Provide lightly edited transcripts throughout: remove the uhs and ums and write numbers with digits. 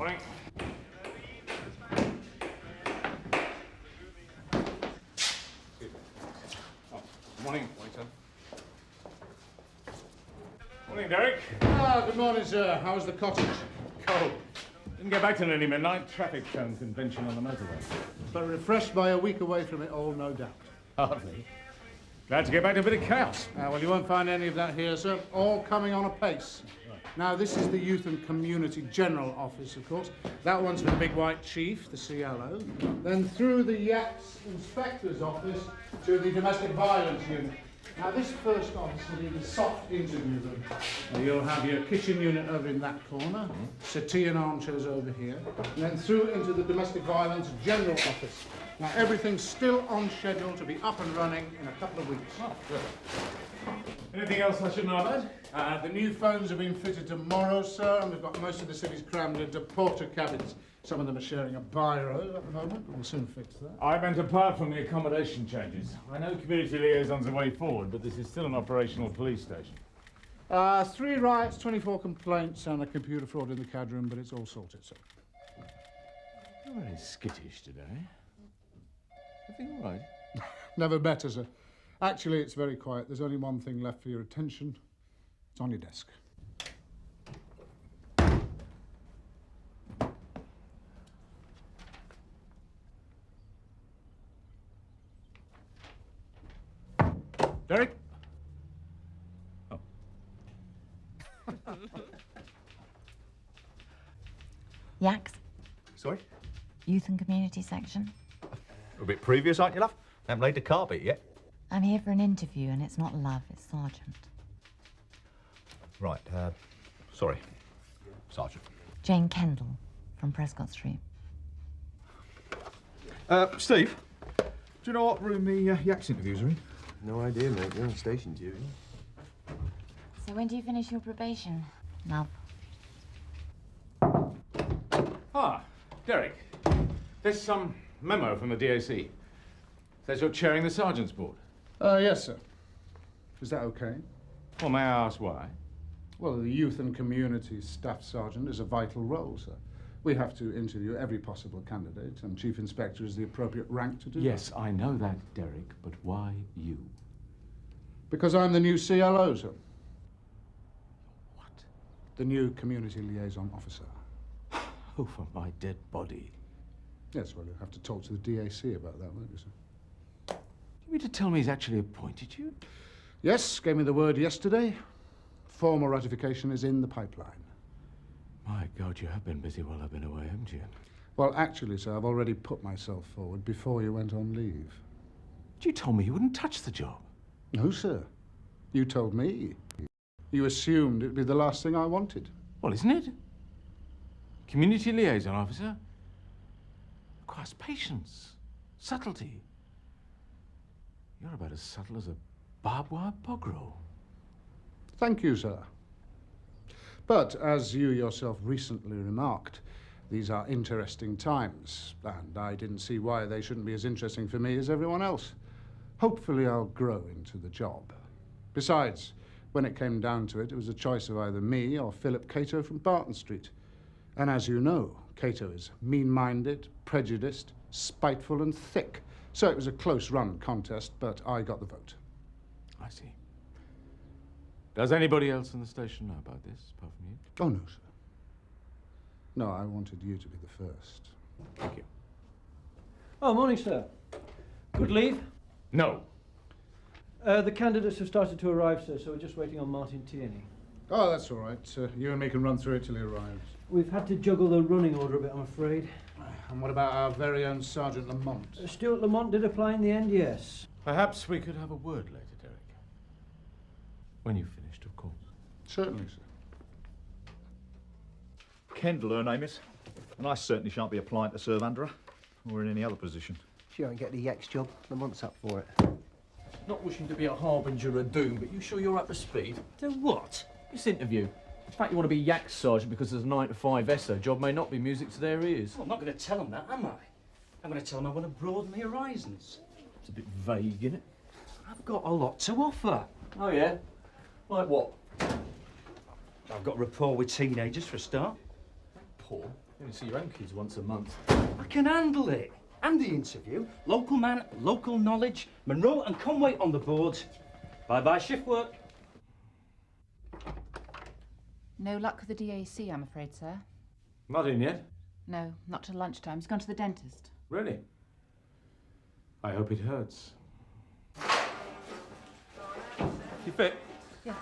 Morning. Morning, waiter. Morning, Derek. Ah, good morning, sir. How was the cottage? Cold. Didn't get back till nearly midnight. Traffic cone convention on the motorway. But refreshed by a week away from it all, no doubt. Hardly. Glad to get back to a bit of chaos. Well, you won't find any of that here, sir. All coming on a pace. Right. Now, this is the Youth and Community General Office, of course. That one's for the big white chief, the CLO. Then through the Yachts Inspector's Office to the Domestic Violence Unit. Now, this first office will be the soft interview room. You'll have your kitchen unit over in that corner, settee and armchairs over here, and then through into the Domestic Violence General Office. Now, everything's still on schedule to be up and running in a couple of weeks. Oh, good. Anything else I should know about? The new phones have been fitted tomorrow, sir, and we've got most of the cities crammed into porter cabins. Some of them are sharing a biro at the moment, but we'll soon fix that. I meant apart from the accommodation changes. I know community liaison's a way forward, but this is still an operational police station. 3 riots, 24 complaints, and a computer fraud in the CAD room, but it's all sorted, sir. You're very skittish today. Everything all right? Never better, sir. Actually, it's very quiet. There's only one thing left for your attention. It's on your desk. Derek? Oh. Yaks? Sorry? Youth and Community section? A bit previous, aren't you, love? Haven't laid the carpet yet. I'm here for an interview, and it's not love, it's Sergeant. Right, sorry, Sergeant. Jane Kendall, from Prescott Street. Steve, do you know what room the Yaks interviews are in? No idea, mate. You're on station duty. So when do you finish your probation, love? Ah, Derek. There's some memo from the DAC. Says you're chairing the Sergeant's Board. Yes, sir. Is that okay? Well, may I ask why? Well, the Youth and Community Staff Sergeant is a vital role, sir. We have to interview every possible candidate, and Chief Inspector is the appropriate rank to do Yes, that. I know that, Derek, but why you? Because I'm the new CLO, sir. What? The new Community Liaison Officer. Over my dead body. Yes, well, you'll have to talk to the DAC about that, won't you, sir? You mean to tell me he's actually appointed you? Yes, gave me the word yesterday. Formal ratification is in the pipeline. My God, you have been busy while I've been away, haven't you? Well, actually, sir, I've already put myself forward before you went on leave. You told me you wouldn't touch the job. No, sir. You told me. You assumed it'd be the last thing I wanted. Well, isn't it? Community liaison officer requires patience, subtlety. You're about as subtle as a barbed wire bog roll. Thank you, sir. But as you yourself recently remarked, these are interesting times, and I didn't see why they shouldn't be as interesting for me as everyone else. Hopefully I'll grow into the job. Besides, when it came down to it, it was a choice of either me or Philip Cato from Barton Street. And as you know, Cato is mean-minded, prejudiced, spiteful and thick. So it was a close-run contest, but I got the vote. I see. Does anybody else in the station know about this, apart from you? Oh, no, sir. No, I wanted you to be the first. Thank you. Oh, morning, sir. Good leave? No. The candidates have started to arrive, sir, so we're just waiting on Martin Tierney. Oh, that's all right. You and me can run through it till he arrives. We've had to juggle the running order a bit, I'm afraid. And what about our very own Sergeant Lamont? Stuart Lamont did apply in the end, yes. Perhaps we could have a word later, Derek. When you've finished, of course. Certainly, sir. Kendall, her name is. And I certainly shan't be applying to serve under her, or in any other position. She won't get the Yaks job. Lamont's up for it. Not wishing to be a harbinger of doom, but you sure you're up to speed? To what? This interview. The fact you want to be Yaks sergeant because there's a 9 to 5 ESO job may not be music to their ears. Well, I'm not going to tell them that, am I? I'm going to tell them I want to broaden the horizons. It's a bit vague, isn't it? I've got a lot to offer. Oh, yeah? Like what? I've got rapport with teenagers for a start. Poor. You only see your own kids once a month. I can handle it. And the interview. Local man, local knowledge. Monroe and Conway on the board. Bye-bye shift work. No luck with the DAC, I'm afraid, sir. Not in yet? No, not till lunchtime. He's gone to the dentist. Really? I hope it hurts. You fit? Yeah.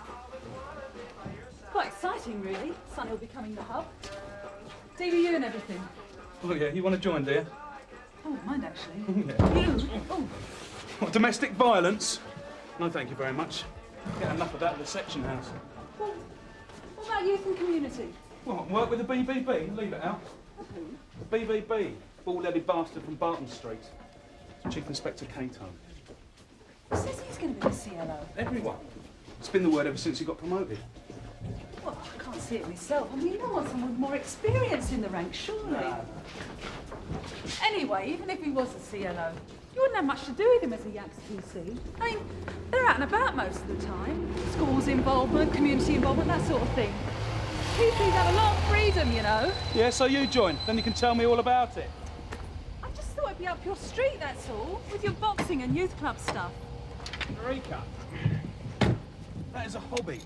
Quite exciting, really. Sonny will be coming the hub. DVU and everything. Oh, yeah, you want to join, do you? Oh, mind actually. Oh. What, domestic violence? No, thank you very much. Get enough of that at the section house. Well, what about youth and community? What, work with the BBB? Leave it out. Who? The BBB. Bald-headed bastard from Barton Street. Chief Inspector Cato. Says he's going to be the CLO. Everyone. It's been the word ever since he got promoted. Well, I can't see it myself. I mean, you want someone with more experience in the ranks, surely. Nah. Anyway, even if he was a CLO, you wouldn't have much to do with him as a Yaks PC. I mean, they're out and about most of the time. Schools involvement, community involvement, that sort of thing. PCs have a lot of freedom, you know. Yeah, so you join. Then you can tell me all about it. I just thought it'd be up your street, that's all, with your boxing and youth club stuff. Eureka. That is a hobby.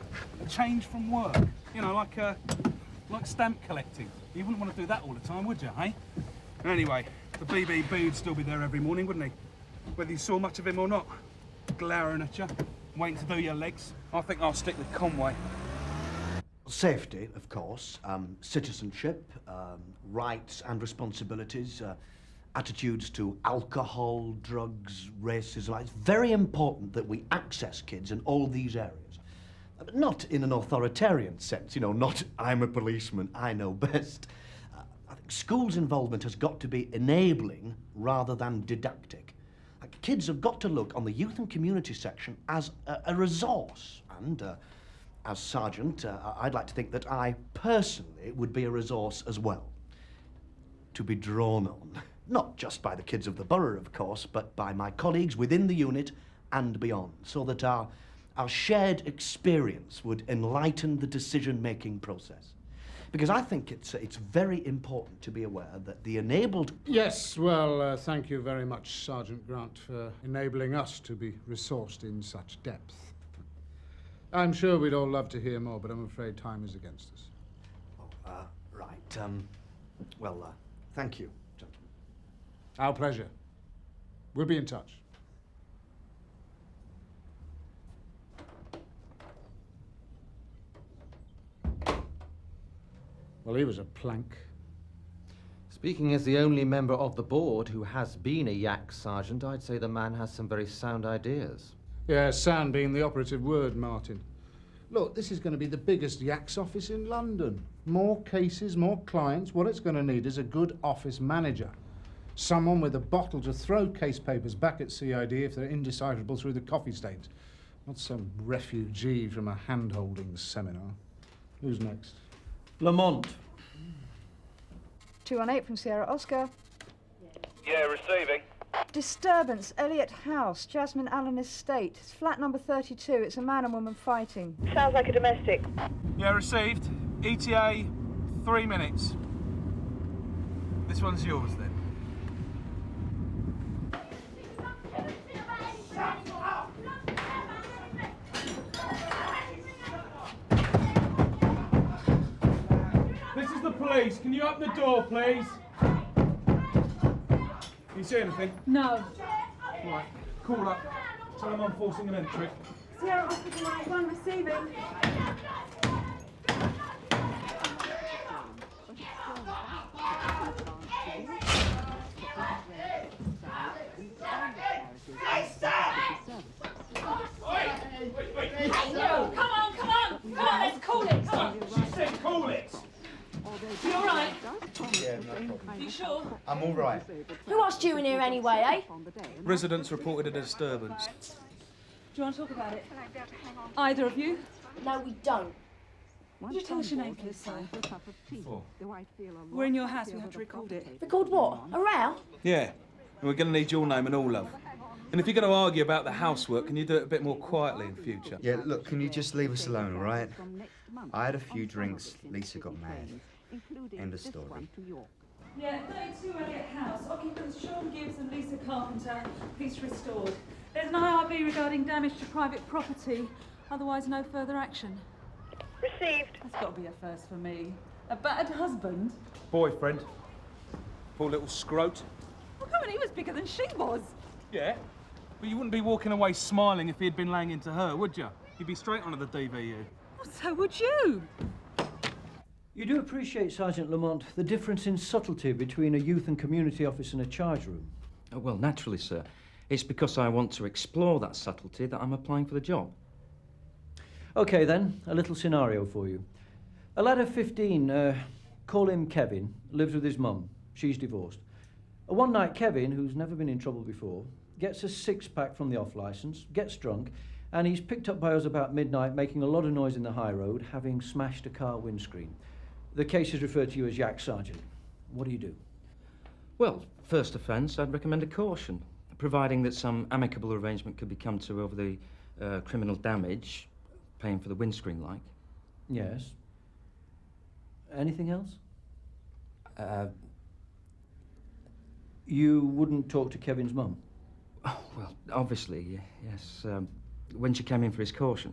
A change from work. You know, like stamp collecting. You wouldn't want to do that all the time, would you, eh? Anyway, the BBB would still be there every morning, wouldn't he? Whether you saw much of him or not. Glowering at you, waiting to do your legs. I think I'll stick with Conway. Safety, of course, citizenship, rights and responsibilities, attitudes to alcohol, drugs, racism. It's very important that we access kids in all these areas. But not in an authoritarian sense, you know, not I'm a policeman, I know best. I think schools' involvement has got to be enabling rather than didactic. Like, kids have got to look on the youth and community section as a resource. And as sergeant, I'd like to think that I personally would be a resource as well. To be drawn on. Not just by the kids of the borough, of course, but by my colleagues within the unit and beyond, so that our shared experience would enlighten the decision-making process. Because I think it's very important to be aware that the enabled... Yes, well, thank you very much, Sergeant Grant, for enabling us to be resourced in such depth. I'm sure we'd all love to hear more, but I'm afraid time is against us. Oh, right. Well, thank you, gentlemen. Our pleasure. We'll be in touch. Well, he was a plank. Speaking as the only member of the board who has been a yak sergeant, I'd say the man has some very sound ideas. Yeah, sound being the operative word, Martin. Look, this is going to be the biggest Yaks office in London. More cases, more clients. What it's going to need is a good office manager. Someone with a bottle to throw case papers back at CID if they're indecipherable through the coffee stains. Not some refugee from a hand-holding seminar. Who's next? Lamont. 218 from Sierra Oscar. Yeah, receiving. Disturbance, Elliot House, Jasmine Allen Estate. It's flat number 32. It's a man and woman fighting. Sounds like a domestic. Yeah, received. ETA, 3 minutes. This one's yours, then. This is the police. Can you open the door, please? You see anything? No. Right, call up. Tell them I'm forcing an entry. Sierra Hospital Line 1 receiving. Come on, let's call it, come on. She said call it. You all right? Yeah, no problem. You sure? I'm all right. Who asked you in here anyway, eh? Residents reported a disturbance. Do you want to talk about it? Either of you? No, we don't. Would you tell us your name, please, sir? We're in your house. We have to record it. Record what? A row? Yeah, and we're going to need your name and all, love. And if you're going to argue about the housework, can you do it a bit more quietly in future? Yeah, look, can you just leave us alone, all right? I had a few drinks, Lisa got mad. End of story. Yeah, 32 Elliot House. Occupants Sean Gibbs and Lisa Carpenter. Peace restored. There's an IRB regarding damage to private property. Otherwise, no further action. Received. That's got to be a first for me. A battered husband? Boyfriend. Poor little scrote. Well, come on, he was bigger than she was. Yeah, but you wouldn't be walking away smiling if he had been laying into her, would you? You'd be straight onto the DVU. Well, so would you. You do appreciate, Sergeant Lamont, the difference in subtlety between a youth and community office and a charge room? Oh, well, naturally, sir. It's because I want to explore that subtlety that I'm applying for the job. OK, then, a little scenario for you. A lad of 15, call him Kevin, lives with his mum. She's divorced. One night, Kevin, who's never been in trouble before, gets a six-pack from the off-licence, gets drunk, and he's picked up by us about midnight, making a lot of noise in the high road, having smashed a car windscreen. The case is referred to you as Yak Sergeant. What do you do? Well, first offence, I'd recommend a caution, providing that some amicable arrangement could be come to over the criminal damage, paying for the windscreen, like. Yes. Anything else? You wouldn't talk to Kevin's mum? Oh, well, obviously, yes. When she came in for his caution.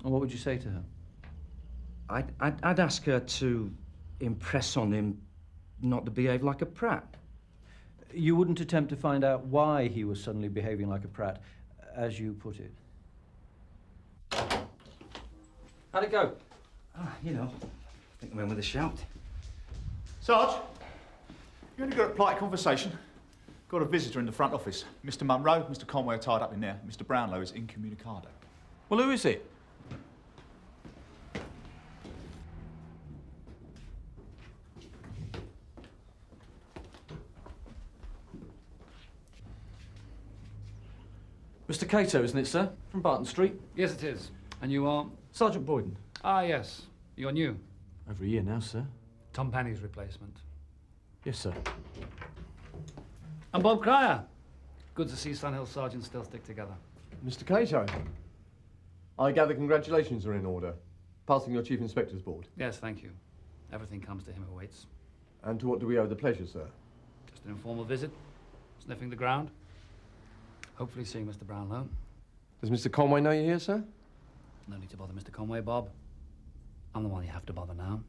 And what would you say to her? I'd ask her to impress on him not to behave like a prat. You wouldn't attempt to find out why he was suddenly behaving like a prat, as you put it? How'd it go? You know, I think I went with a shout. Sarge, you only got a polite conversation. Got a visitor in the front office. Mr. Munro, Mr. Conway are tied up in there. Mr. Brownlow is incommunicado. Well, who is it? Mr. Cato, isn't it, sir? From Barton Street. Yes, it is. And you are? Sergeant Boyden. Ah, yes. You're new. Over a year now, sir. Tom Penny's replacement. Yes, sir. And Bob Cryer. Good to see Sandhill Sergeants still stick together. Mr. Cato, I gather congratulations are in order. Passing your Chief Inspector's board. Yes, thank you. Everything comes to him who waits. And to what do we owe the pleasure, sir? Just an informal visit, sniffing the ground. Hopefully seeing Mr. Brownlow. Does Mr. Conway know you're here, sir? No need to bother Mr. Conway, Bob. I'm the one you have to bother now.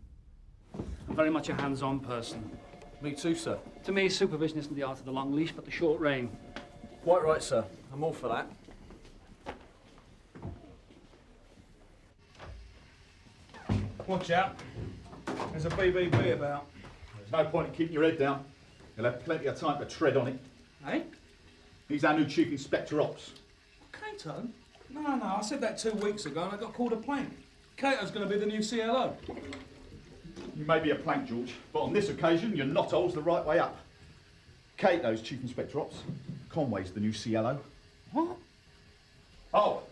I'm very much a hands-on person. Me too, sir. To me, supervision isn't the art of the long leash, but the short rein. Quite right, sir. I'm all for that. Watch out. There's a BBB about. There's no point in keeping your head down. You'll have plenty of time to tread on it. Eh? He's our new Chief Inspector Ops. Cato? No, I said that 2 weeks ago and I got called a plank. Cato's going to be the new CLO. You may be a plank, George, but on this occasion, your knot-hole's the right way up. Cato's Chief Inspector Ops. Conway's the new CLO. What? Oh,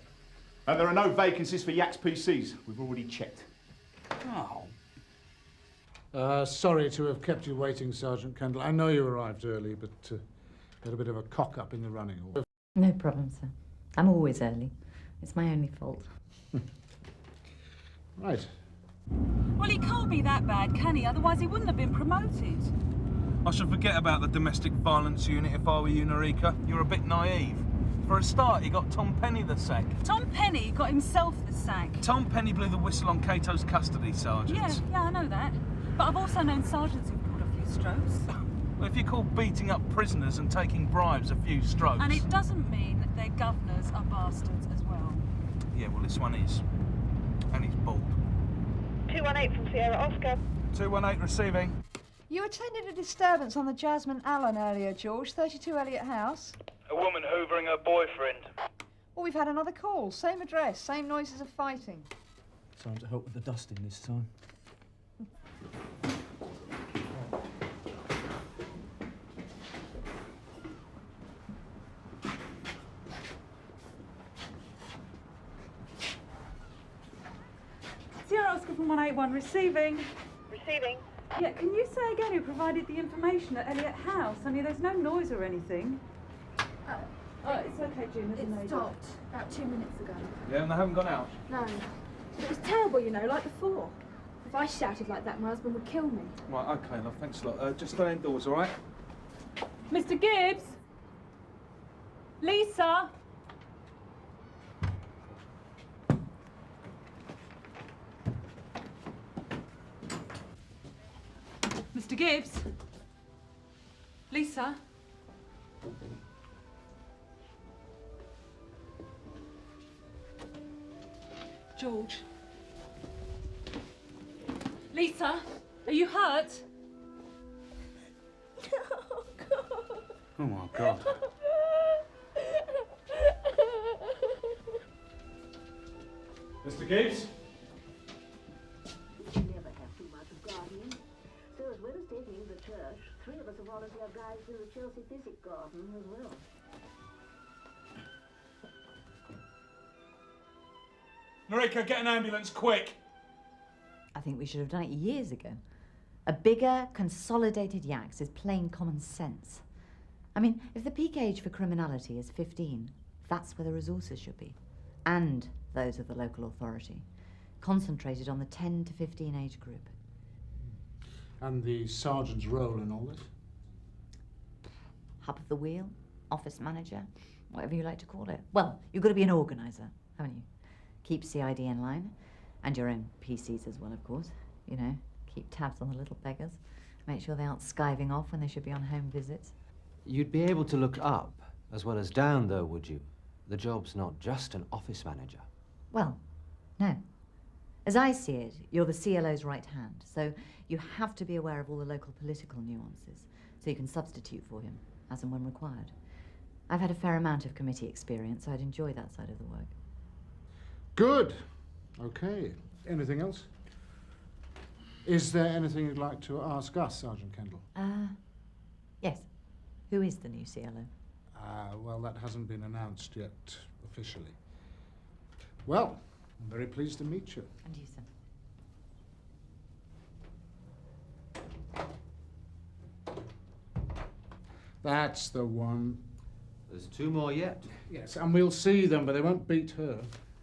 and there are no vacancies for Yak's PCs. We've already checked. Oh. Sorry to have kept you waiting, Sergeant Kendall. I know you arrived early, but had a bit of a cock-up in the running order. No problem, sir. I'm always early. It's my only fault. Right. Well, he can't be that bad, can he? Otherwise he wouldn't have been promoted. I should forget about the domestic violence unit if I were you, Narika. You're a bit naive. For a start, he got Tom Penny the sack. Tom Penny got himself the sack. Tom Penny blew the whistle on Cato's custody sergeants. Yeah, I know that. But I've also known sergeants who've pulled a few strokes. Well, if you call beating up prisoners and taking bribes a few strokes... And it doesn't mean that their governors are bastards as well. Yeah, well, this one is. And he's bald. 218 from Sierra Oscar. 218 receiving. You attended a disturbance on the Jasmine Allen earlier, George, 32 Elliot House. A woman hoovering her boyfriend. Well, we've had another call. Same address, same noises of fighting. Time to help with the dusting this time. Sierra Oscar from 181 receiving. Receiving. Yeah, can you say again who provided the information at Elliot House? I mean, there's no noise or anything. Oh, it's okay, Jim, isn't it? It stopped about 2 minutes ago. Yeah, and they haven't gone out? No. It was terrible, you know, like before. The If I shouted like that, my husband would kill me. Right, okay, love, thanks a lot. Just stand indoors, all right? Mr. Gibbs? Lisa? Mr. Gibbs? Lisa? George? Lisa? Are you hurt? Oh, my God. Mr. Gibbs? You never have too much of guardian. So as well as taking the church, 3 of us are volunteer guides in the Chelsea Physic Garden as well. Marika, get an ambulance, quick! I think we should have done it years ago. A bigger, consolidated yaks is plain common sense. I mean, if the peak age for criminality is 15, that's where the resources should be. And those of the local authority. Concentrated on the 10 to 15 age group. And the sergeant's role in all this? Hub of the wheel, office manager, whatever you like to call it. Well, you've got to be an organiser, haven't you? Keep CID in line, and your own PCs as well, of course. You know, keep tabs on the little beggars. Make sure they aren't skiving off when they should be on home visits. You'd be able to look up as well as down, though, would you? The job's not just an office manager. Well, no. As I see it, you're the CLO's right hand, so you have to be aware of all the local political nuances, so you can substitute for him, as and when required. I've had a fair amount of committee experience, so I'd enjoy that side of the work. Good. Okay. Anything else? Is there anything you'd like to ask us, Sergeant Kendall? Yes. Who is the new CLO? Well, that hasn't been announced yet officially. Well, I'm very pleased to meet you. And you, sir. That's the one. There's 2 more yet. Yes, and we'll see them, but they won't beat her.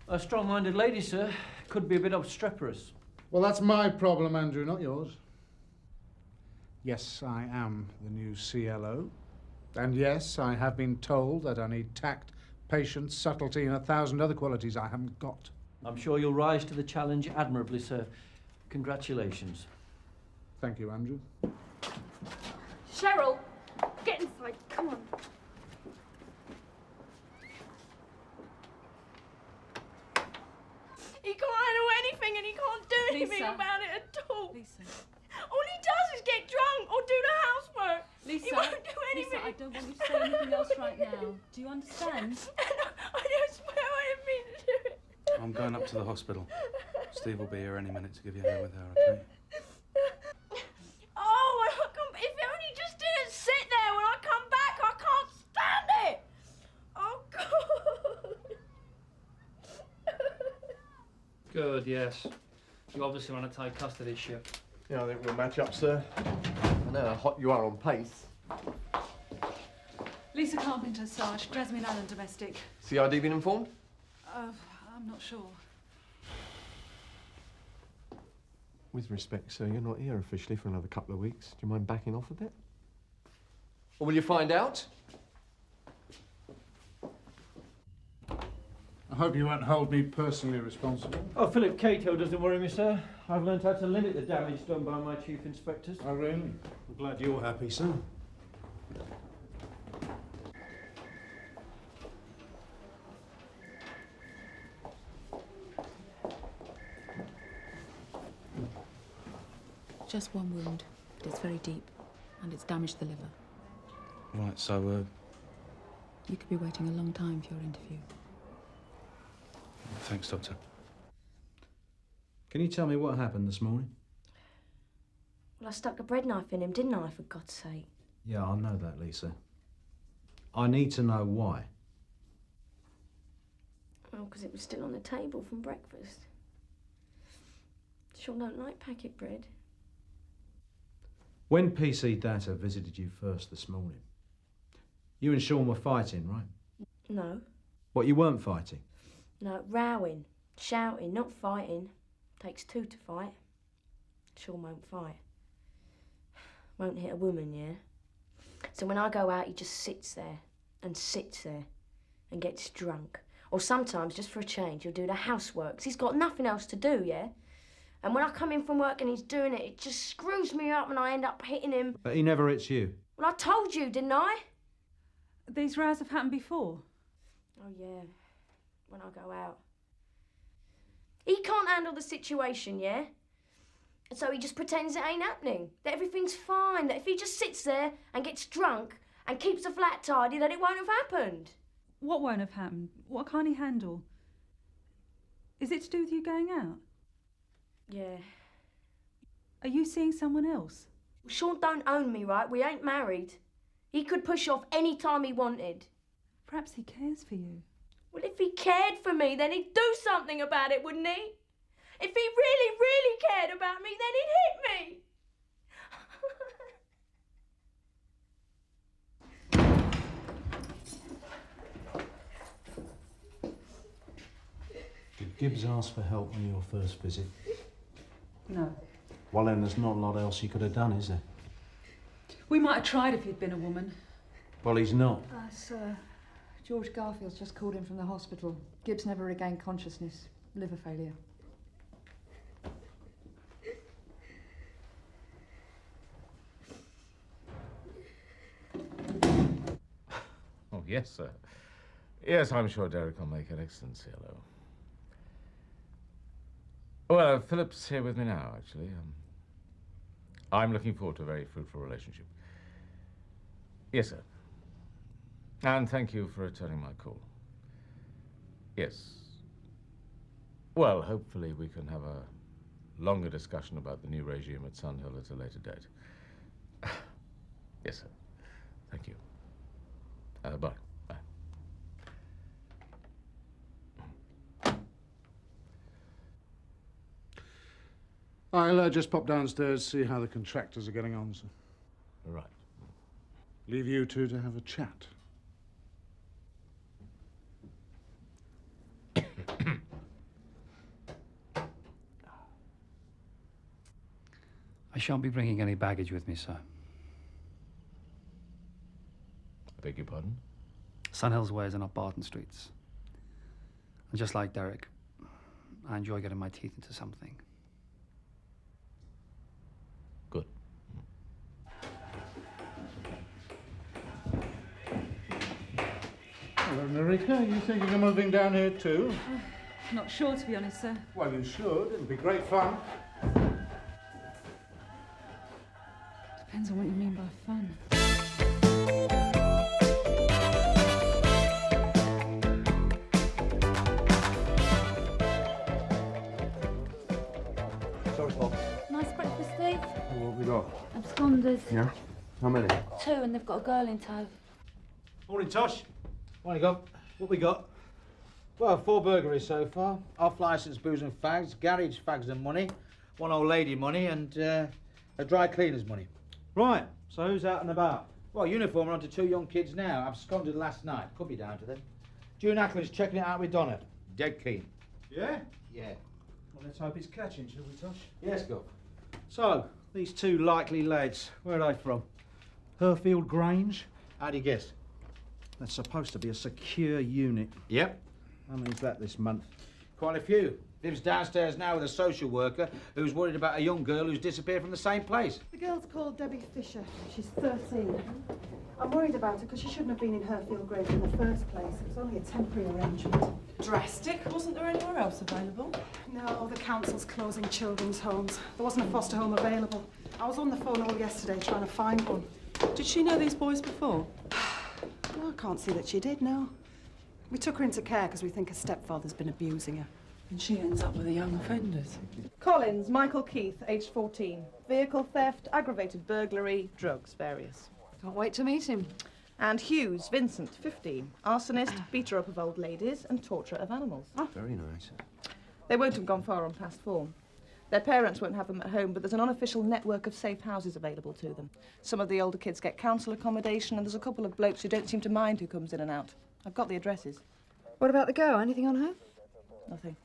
A strong-minded lady, sir. Could be a bit obstreperous. Well, that's my problem, Andrew, not yours. Yes, I am the new CLO. And yes, I have been told that I need tact, patience, subtlety, and 1,000 other qualities I haven't got. I'm sure you'll rise to the challenge admirably, sir. Congratulations. Thank you, Andrew. Cheryl, get inside. Come on. He can't do anything and he can't do anything Lisa. about it at all. Lisa. All he does is get drunk or do the housework. Lisa. He won't do anything. Lisa, I don't want you to say anything else right now. Do you understand? I don't swear I didn't mean to do it. I'm going up to the hospital. Steve will be here any minute to give you a hand with her, okay? Oh, if he only just didn't sit there when I come back, I can't stand it. Oh, God. Good, yes. You obviously want to take custody ship. Yeah, I think we'll match up, sir. I know how hot you are on pace. Lisa Carpenter, Sarge. Jasmine Allen, domestic. CID been informed? I'm not sure. With respect, sir, you're not here officially for another couple of weeks. Do you mind backing off a bit? Or will you find out? I hope you won't hold me personally responsible. Oh, Philip Cato doesn't worry me, sir. I've learned how to limit the damage done by my chief inspectors. Oh, really? I'm glad you're happy, sir. Just one wound, but it's very deep, and it's damaged the liver. Right, so, You could be waiting a long time for your interview. thanks, Doctor. Can you tell me what happened this morning? Well, I stuck a bread knife in him, didn't I, for God's sake? Yeah, I know that, Lisa. I need to know why. Well, because it was still on the table from breakfast. Sure don't like packet bread. When PC Data visited you first this morning, you and Sean were fighting, right? No. What, you weren't fighting? No, rowing, shouting, not fighting. Takes 2 to fight. Sean won't fight. Won't hit a woman, yeah? So when I go out, he just sits there and gets drunk. Or sometimes, just for a change, he'll do the housework, 'cause he's got nothing else to do, yeah? And when I come in from work and he's doing it, it just screws me up and I end up hitting him. But he never hits you. Well, I told you, didn't I? These rows have happened before? Oh, yeah. When I go out. He can't handle the situation, yeah? And so he just pretends it ain't happening, that everything's fine, that if he just sits there and gets drunk and keeps the flat tidy, that it won't have happened. What won't have happened? What can't he handle? Is it to do with you going out? Yeah. Are you seeing someone else? Sean don't own me, right? We ain't married. He could push off any time he wanted. Perhaps he cares for you. Well, if he cared for me, then he'd do something about it, wouldn't he? If he really, really cared about me, then he'd hit me. Did Gibbs ask for help on your first visit? No. Well, then there's not a lot else he could have done, is there? We might have tried if he'd been a woman. Well, he's not. Sir, George Garfield's just called in from the hospital. Gibbs never regained consciousness. Liver failure. Oh, yes, sir. Yes, I'm sure Derek will make an excellent CLO. Well, Philip's here with me now, actually. I'm looking forward to a very fruitful relationship. Yes, sir. And thank you for returning my call. Yes. Well, hopefully we can have a longer discussion about the new regime at Sunhill at a later date. Yes, sir. Thank you. Bye. Bye. I'll just pop downstairs, see how the contractors are getting on, sir. Right. Leave you two to have a chat. I shan't be bringing any baggage with me, sir. I beg your pardon? Sunhill's ways are not Barton Street's. And just like Derek, I enjoy getting my teeth into something. Good. Hello, Narita. You thinking of moving down here too? Not sure, to be honest, sir. Well, you should. It'll be great fun. Depends on what you mean by fun. Sorry, Bob. Nice breakfast, Steve. What have we got? Absconders. Yeah? How many? 2, and they've got a girl in tow. Morning, Tosh. Morning, Gov. What we got? Well, 4 burglaries so far. Off-licence booze and fags, garage fags and money, 1 old lady money, and a dry cleaner's money. Right, so who's out and about? Well, uniform are onto 2 young kids now. Absconded last night. Could be down to them. June Ackland's checking it out with Donna. Dead keen. Yeah? Yeah. Well, let's hope it's catching, shall we, Tosh? Yes, Gov. So, these 2 likely lads, where are they from? Herfield Grange? How do you guess? That's supposed to be a secure unit. Yep. How many's that this month? Quite a few. Lives downstairs now with a social worker who's worried about a young girl who's disappeared from the same place. The girl's called Debbie Fisher. She's 13. I'm worried about her because she shouldn't have been in Herfield Grange in the first place. It was only a temporary arrangement. Drastic. Wasn't there anywhere else available? No, the council's closing children's homes. There wasn't a foster home available. I was on the phone all yesterday trying to find one. Did she know these boys before? Well, I can't see that she did, no. We took her into care because we think her stepfather's been abusing her. And she ends up with the young offenders. Collins, Michael Keith, aged 14. Vehicle theft, aggravated burglary, drugs, various. Can't wait to meet him. And Hughes, Vincent, 15. Arsonist, beater up of old ladies, and torturer of animals. Very nice. They won't have gone far on past form. Their parents won't have them at home, but there's an unofficial network of safe houses available to them. Some of the older kids get council accommodation, and there's a couple of blokes who don't seem to mind who comes in and out. I've got the addresses. What about the girl? Anything on her? Nothing.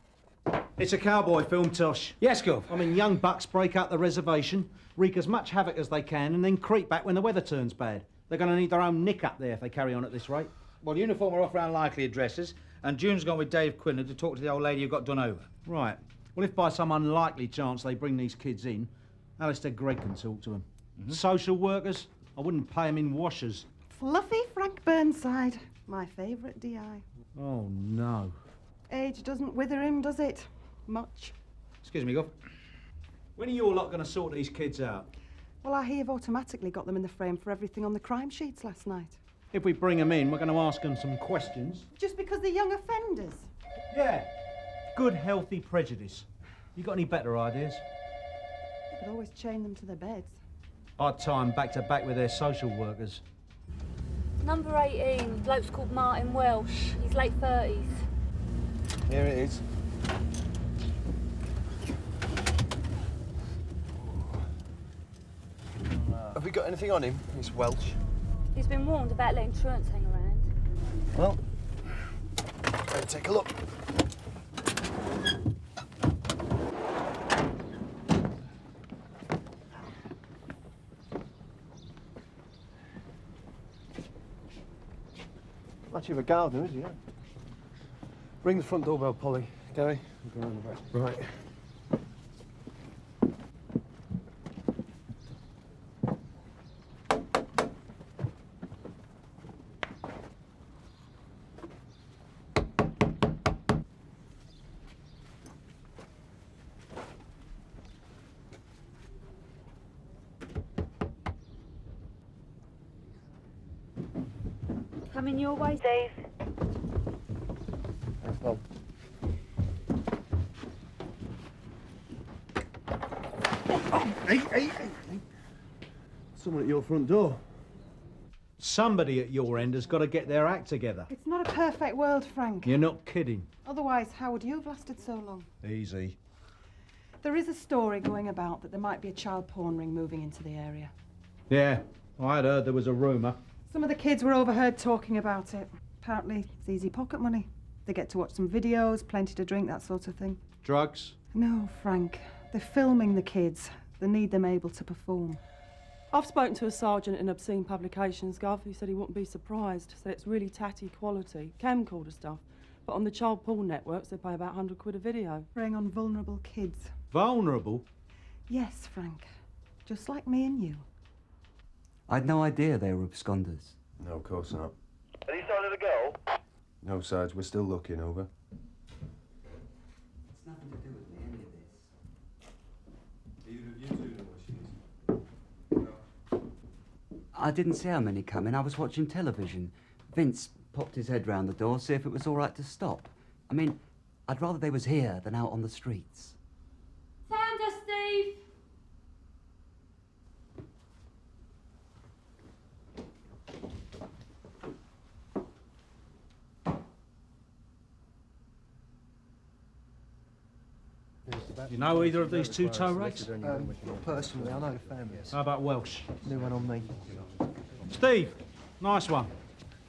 It's a cowboy film, Tosh. Yes, Gov. I mean, young bucks break out the reservation, wreak as much havoc as they can, and then creep back when the weather turns bad. They're going to need their own nick up there if they carry on at this rate. Well, uniform are off round likely addresses, and June's gone with Dave Quinlan to talk to the old lady who got done over. Right. Well, if by some unlikely chance they bring these kids in, Alistair Gregg can talk to them. Social workers, I wouldn't pay them in washers. Fluffy Frank Burnside, my favourite DI. Oh, no. Age doesn't wither him, does it? Much. Excuse me, Gov. When are you all lot going to sort these kids out? Well, I hear you've automatically got them in the frame for everything on the crime sheets last night. If we bring them in, we're going to ask them some questions. Just because they're young offenders? Yeah. Good, healthy prejudice. You got any better ideas? You could always chain them to their beds. I'd tie them back to back with their social workers. Number 18, bloke's called Martin Welsh. He's late 30s. Here it is. Have we got anything on him, Miss Welsh? He's been warned about letting truants hang around. Well, let's take a look. Much of a gardener, is he? Ring the front doorbell, Polly. Gary, we'll go around the back. Right. Coming your way, Dave. Thanks, Bob. Hey. Someone at your front door. Somebody at your end has got to get their act together. It's not a perfect world, Frank. You're not kidding. Otherwise, how would you have lasted so long? Easy. There is a story going about that there might be a child porn ring moving into the area. Yeah, I'd heard there was a rumour. Some of the kids were overheard talking about it. Apparently, it's easy pocket money. They get to watch some videos, plenty to drink, that sort of thing. Drugs? No, Frank. They're filming the kids. They need them able to perform. I've spoken to a sergeant in obscene publications, Gov. He said he wouldn't be surprised. Said it's really tatty quality, camcorder stuff. But on the child porn networks, they pay about 100 quid a video. Preying on vulnerable kids. Vulnerable? Yes, Frank. Just like me and you. I'd no idea they were absconders. No, of course not. Have you sighted a girl? No, Sarge, we're still looking, over. It's nothing to do with me, any of this. Either of you two know what she is? I didn't see how many come in. I was watching television. Vince popped his head round the door, see if it was all right to stop. I mean, I'd rather they was here than out on the streets. Found us, Steve! You know either of these two tow rakes? Personally, I know the families. How about Welsh? New one on me. Steve, nice one.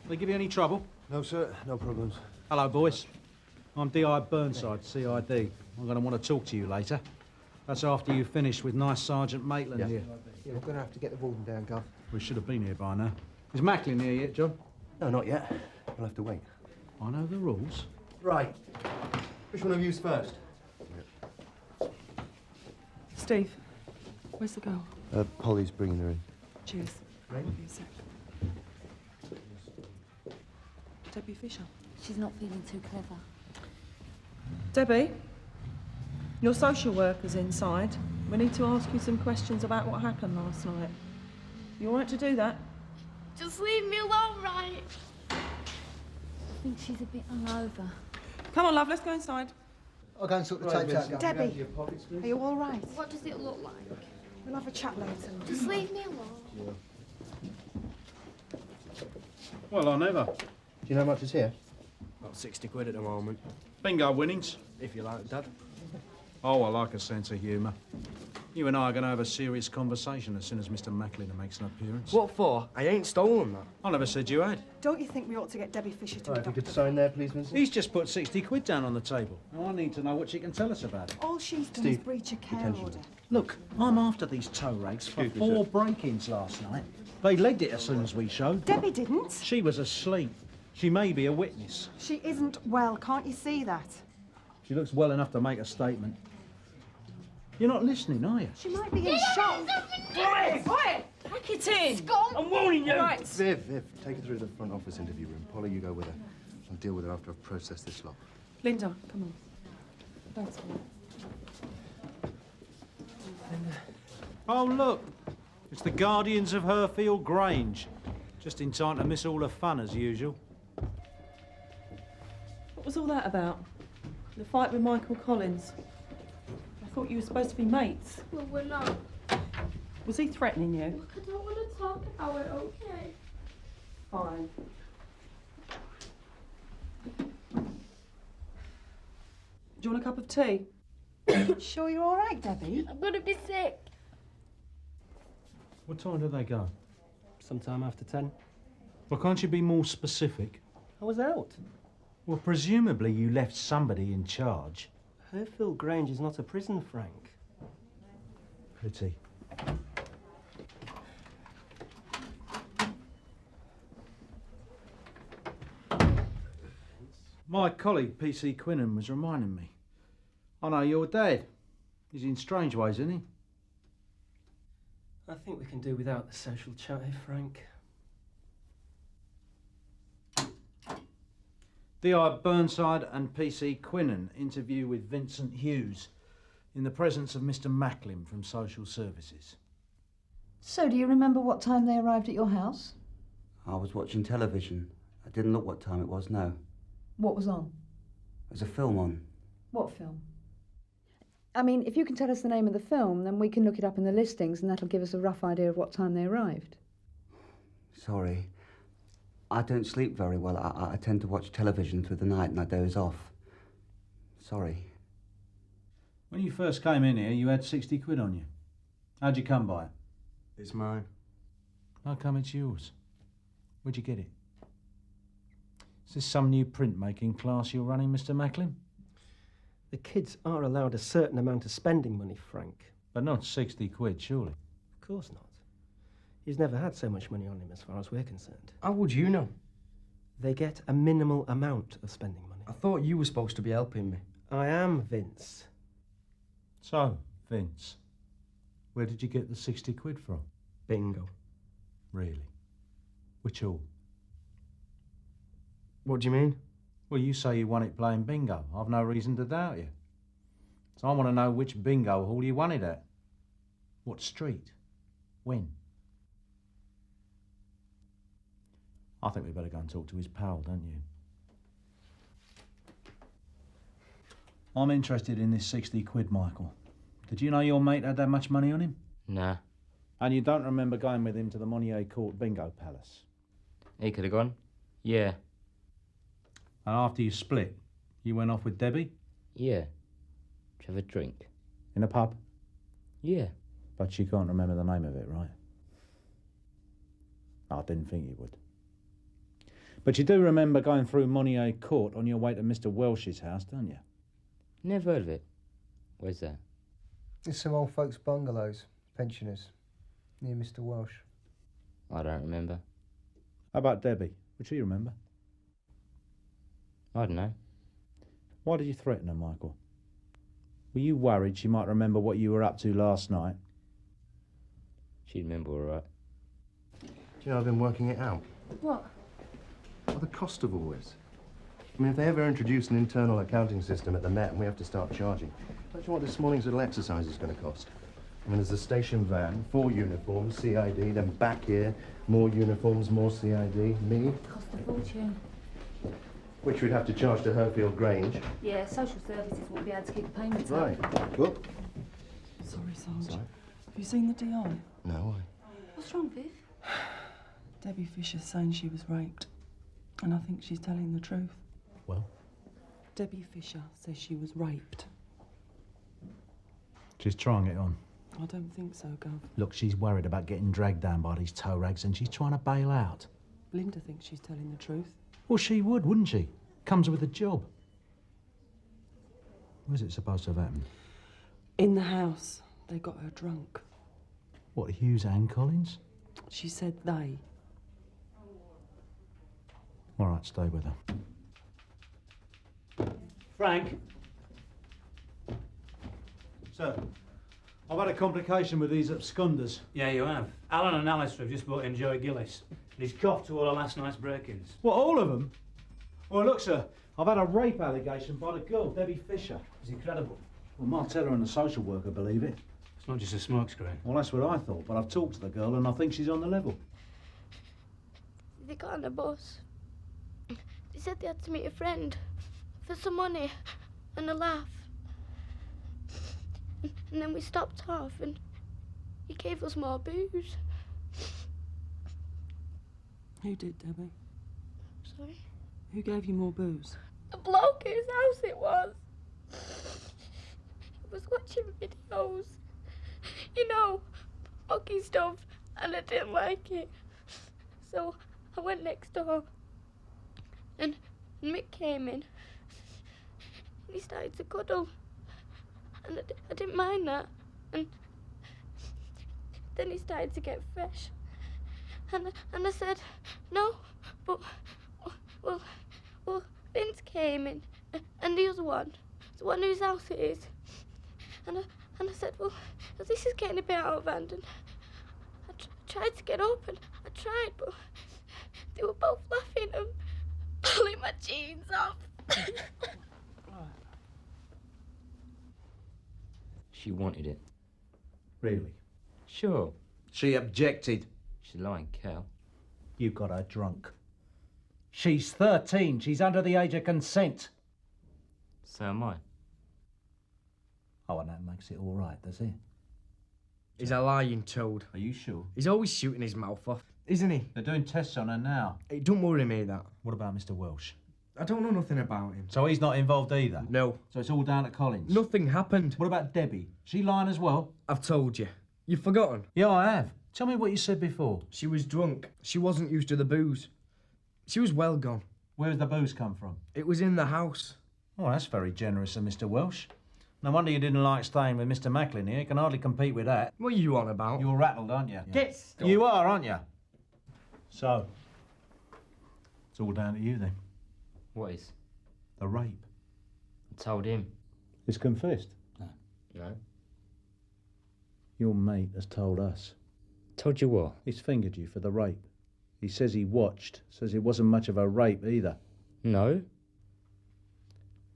They give you any trouble? No, sir, no problems. Hello, boys. I'm D.I. Burnside, CID. I'm going to want to talk to you later. That's after you finish with nice Sergeant Maitland here. Yeah, we're going to have to get the warden down, Gov. We should have been here by now. Is Macklin here yet, John? No, not yet. We'll have to wait. I know the rules. Right. Which one of you's first? Steve, where's the girl? Polly's bringing her in. Cheers. Right. Won't be a sec. Debbie Fisher. She's not feeling too clever. Debbie, your social worker's inside. We need to ask you some questions about what happened last night. You all right to do that? Just leave me alone, right? I think she's a bit hungover. Come on, love, let's go inside. I'll go and sort the tapes out, Gov. Debbie, are you all right? What does it look like? We'll have a chat later. Just leave me alone. Well, I never. Do you know how much is here? About 60 quid at the moment. Bingo winnings. If you like, Dad. Oh, I like a sense of humour. You and I are going to have a serious conversation as soon as Mr. Macklin makes an appearance. What for? I ain't stolen that. I never said you had. Don't you think we ought to get Debbie Fisher to adopt If you could sign there, please, Vincent. He's just put 60 quid down on the table. Now I need to know what she can tell us about it. All she's done is breach a care order. Look, I'm after these tow rakes for Excuse me, 4 break-ins last night. They legged it as soon as we showed. Debbie didn't. She was asleep. She may be a witness. She isn't well, can't you see that? She looks well enough to make a statement. You're not listening, are you? She might be in shock. Oi! Pack it in! Scum! I'm warning you! Right. Viv, take her through the front office interview room. Polly, you go with her. I'll deal with her after I've processed this lot. Linda, come on. That's all. Oh, look. It's the Guardians of Herfield Grange. Just in time to miss all the fun, as usual. What was all that about? The fight with Michael Collins? I thought you were supposed to be mates. Well, we're not. Was he threatening you? Look, I don't want to talk about it, okay? Fine. Do you want a cup of tea? Sure you're all right, Debbie? I'm going to be sick. What time do they go? Sometime after 10. Well, can't you be more specific? I was out. Well, presumably you left somebody in charge. Herfield Grange is not a prison, Frank. Pity. My colleague, P.C. Quinnan, was reminding me. I know your dad. He's in strange ways, isn't he? I think we can do without the social chat, Frank. D.I. Burnside and P.C. Quinnan interview with Vincent Hughes in the presence of Mr. Macklin from Social Services. So, do you remember what time they arrived at your house? I was watching television. I didn't look what time it was, no. What was on? There's a film on. What film? I mean, if you can tell us the name of the film, then we can look it up in the listings and that'll give us a rough idea of what time they arrived. Sorry. I don't sleep very well. I tend to watch television through the night and I doze off. Sorry. When you first came in here, you had 60 quid on you. How'd you come by it? It's mine. How come it's yours? Where'd you get it? Is this some new printmaking class you're running, Mr. Macklin? The kids are allowed a certain amount of spending money, Frank. But not 60 quid, surely. Of course not. He's never had so much money on him as far as we're concerned. How would you know? They get a minimal amount of spending money. I thought you were supposed to be helping me. I am, Vince. So, Vince, where did you get the 60 quid from? Bingo. Really? Which all? What do you mean? Well, you say you won it playing bingo. I've no reason to doubt you. So I want to know which bingo hall you won it at. What street? When? I think we better go and talk to his pal, don't you? I'm interested in this 60 quid, Michael. Did you know your mate had that much money on him? Nah. And you don't remember going with him to the Monnier Court Bingo Palace? He could have gone. Yeah. And after you split, you went off with Debbie? Yeah. Did you have a drink? In a pub? Yeah. But she can't remember the name of it, right? I didn't think you would. But you do remember going through Monnier Court on your way to Mr. Welsh's house, don't you? Never heard of it. Where's that? It's some old folks' bungalows, pensioners, near Mr. Welsh. I don't remember. How about Debbie? Would she remember? I don't know. Why did you threaten her, Michael? Were you worried she might remember what you were up to last night? She'd remember all right. Do you know, I've been working it out. What? Well, the cost of all this. I mean, if they ever introduce an internal accounting system at the Met and we have to start charging, don't you know what this morning's little exercise is going to cost? I mean, there's a station van, 4 uniforms, CID, then back here, more uniforms, more CID, me. Cost a fortune. Which we'd have to charge to Herfield Grange. Yeah, social services won't be able to keep the payments up. Right. Well. Sorry, Sarge. Sorry. Have you seen the DI? No, What's wrong, Viv? Debbie Fisher's saying she was raped. And I think she's telling the truth. Well? Debbie Fisher says she was raped. She's trying it on. I don't think so, Gov. Look, she's worried about getting dragged down by these tow rags and she's trying to bail out. Linda thinks she's telling the truth. Well, she would, wouldn't she? Comes with a job. Where's it supposed to have happened? In the house. They got her drunk. What, Hughes and Collins? She said they. All right, stay with her. Frank? Sir, I've had a complication with these absconders. Yeah, you have. Alan and Alistair have just brought in Joey Gillis. He's coughed to all of last night's break-ins. What, all of them? Well, look, sir, I've had a rape allegation by the girl, Debbie Fisher. Is he credible? Well, Martella and the social worker believe it. It's not just a smokescreen. Well, that's what I thought, but I've talked to the girl and I think she's on the level. They got on a bus. They said they had to meet a friend for some money and a laugh. And then we stopped off and he gave us more booze. Who did, Debbie? Sorry? Who gave you more booze? The bloke whose house it was. He was watching videos. You know, hockey stuff, and I didn't like it. So I went next door. And Mick came in. And he started to cuddle. And I didn't mind that. And then he started to get fresh. And I said, no, but, well, Vince came in. And the other one, the one whose house it is. And I said, well, this is getting a bit out of hand. And I tried to get up, and I tried, but they were both laughing and pulling my jeans off. She wanted it. Really? Sure. She objected. She's lying, Cal. You got her drunk. She's 13. She's under the age of consent. So am I. Oh, and that makes it all right, does it? He's a lying toad. Are you sure? He's always shooting his mouth off, isn't he? They're doing tests on her now. It don't worry me, that. What about Mr. Welsh? I don't know nothing about him. So he's not involved either? No. So it's all down to Collins? Nothing happened. What about Debbie? She lying as well? I've told you. You've forgotten? Yeah, I have. Tell me what you said before. She was drunk. She wasn't used to the booze. She was well gone. Where did the booze come from? It was in the house. Oh, that's very generous of Mr. Welsh. No wonder you didn't like staying with Mr. Macklin here. You can hardly compete with that. What are you on about? You're rattled, aren't you? Get stuck. You are, aren't you? So, it's all down to you then. What is? The rape. I told him. It's confessed? No. Your mate has told us. Told you what? He's fingered you for the rape. He says he watched. Says it wasn't much of a rape either. No.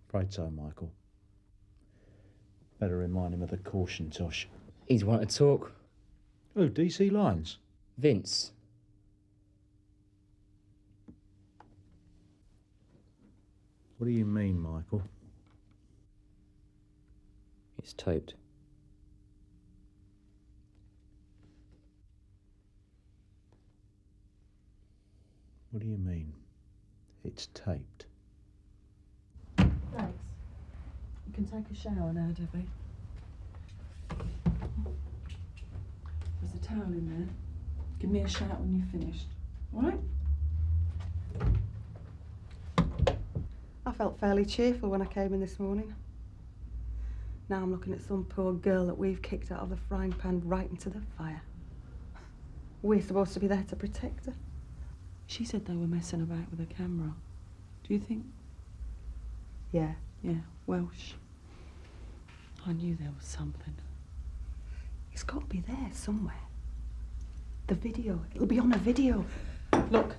Afraid so, Michael. Better remind him of the caution, Tosh. He's wanted to talk. Who, DC Lyons? Vince. What do you mean, Michael? It's taped. What do you mean? It's taped. Thanks. You can take a shower now, Debbie. There's a towel in there. Give me a shout when you've finished. All right? I felt fairly cheerful when I came in this morning. Now I'm looking at some poor girl that we've kicked out of the frying pan right into the fire. We're supposed to be there to protect her. She said they were messing about with a camera. Do you think? Yeah. Yeah, Welsh. I knew there was something. It's got to be there somewhere. The video. It'll be on a video. Look,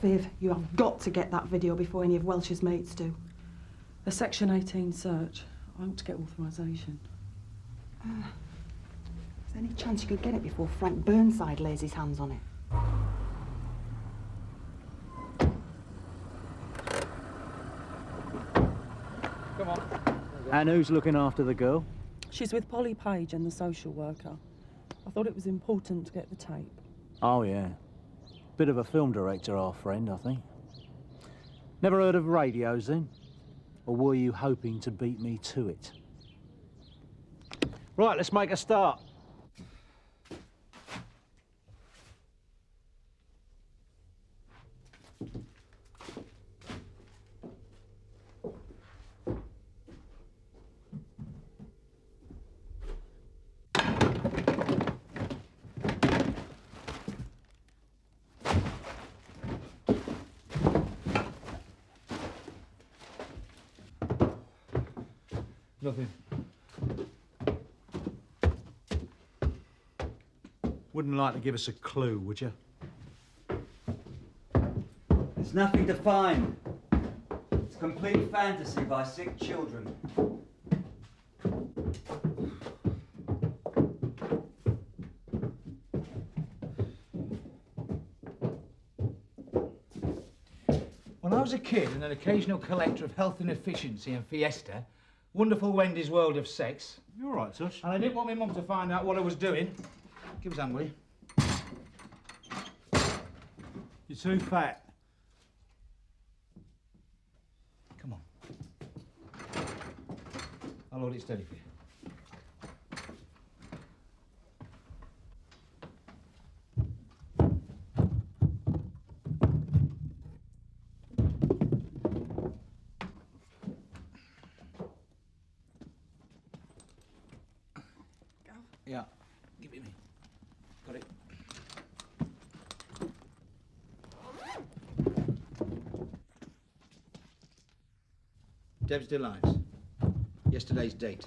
Viv, you have got to get that video before any of Welsh's mates do. A Section 18 search. I ought to get authorisation. Is there any chance you could get it before Frank Burnside lays his hands on it? Come on. And who's looking after the girl? She's with Polly Page and the social worker. I thought it was important to get the tape. Oh, yeah. Bit of a film director, our friend, I think. Never heard of radios, then? Or were you hoping to beat me to it? Right, let's make a start. Nothing. Wouldn't like to give us a clue, would you? There's nothing to find. It's complete fantasy by sick children. When I was a kid and an occasional collector of health and efficiency and Fiesta, wonderful Wendy's world of sex. You all right, Tush? And I didn't want my mum to find out what I was doing. Give us a hand, will you? You're too fat. Come on. I'll hold it steady for you. Yeah, give it me. Got it. Deb's Delights. Yesterday's date.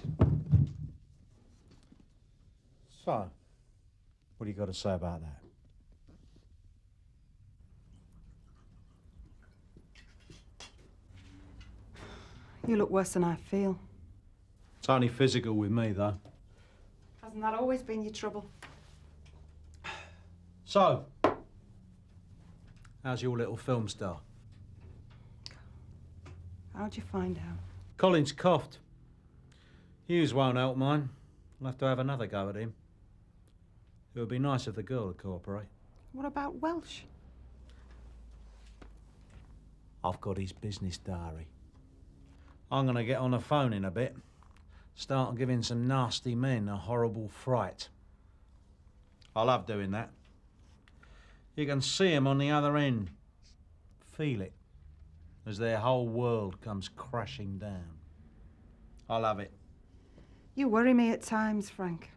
So, what do you got to say about that? You look worse than I feel. It's only physical with me, though. Hasn't that always been your trouble? So, how's your little film star? How'd you find out? Collins coughed. Hughes won't help mine. I'll have to have another go at him. It would be nice if the girl would cooperate. What about Welsh? I've got his business diary. I'm going to get on the phone in a bit. Start giving some nasty men a horrible fright. I love doing that. You can see 'em on the other end. Feel it. As their whole world comes crashing down. I love it. You worry me at times, Frank.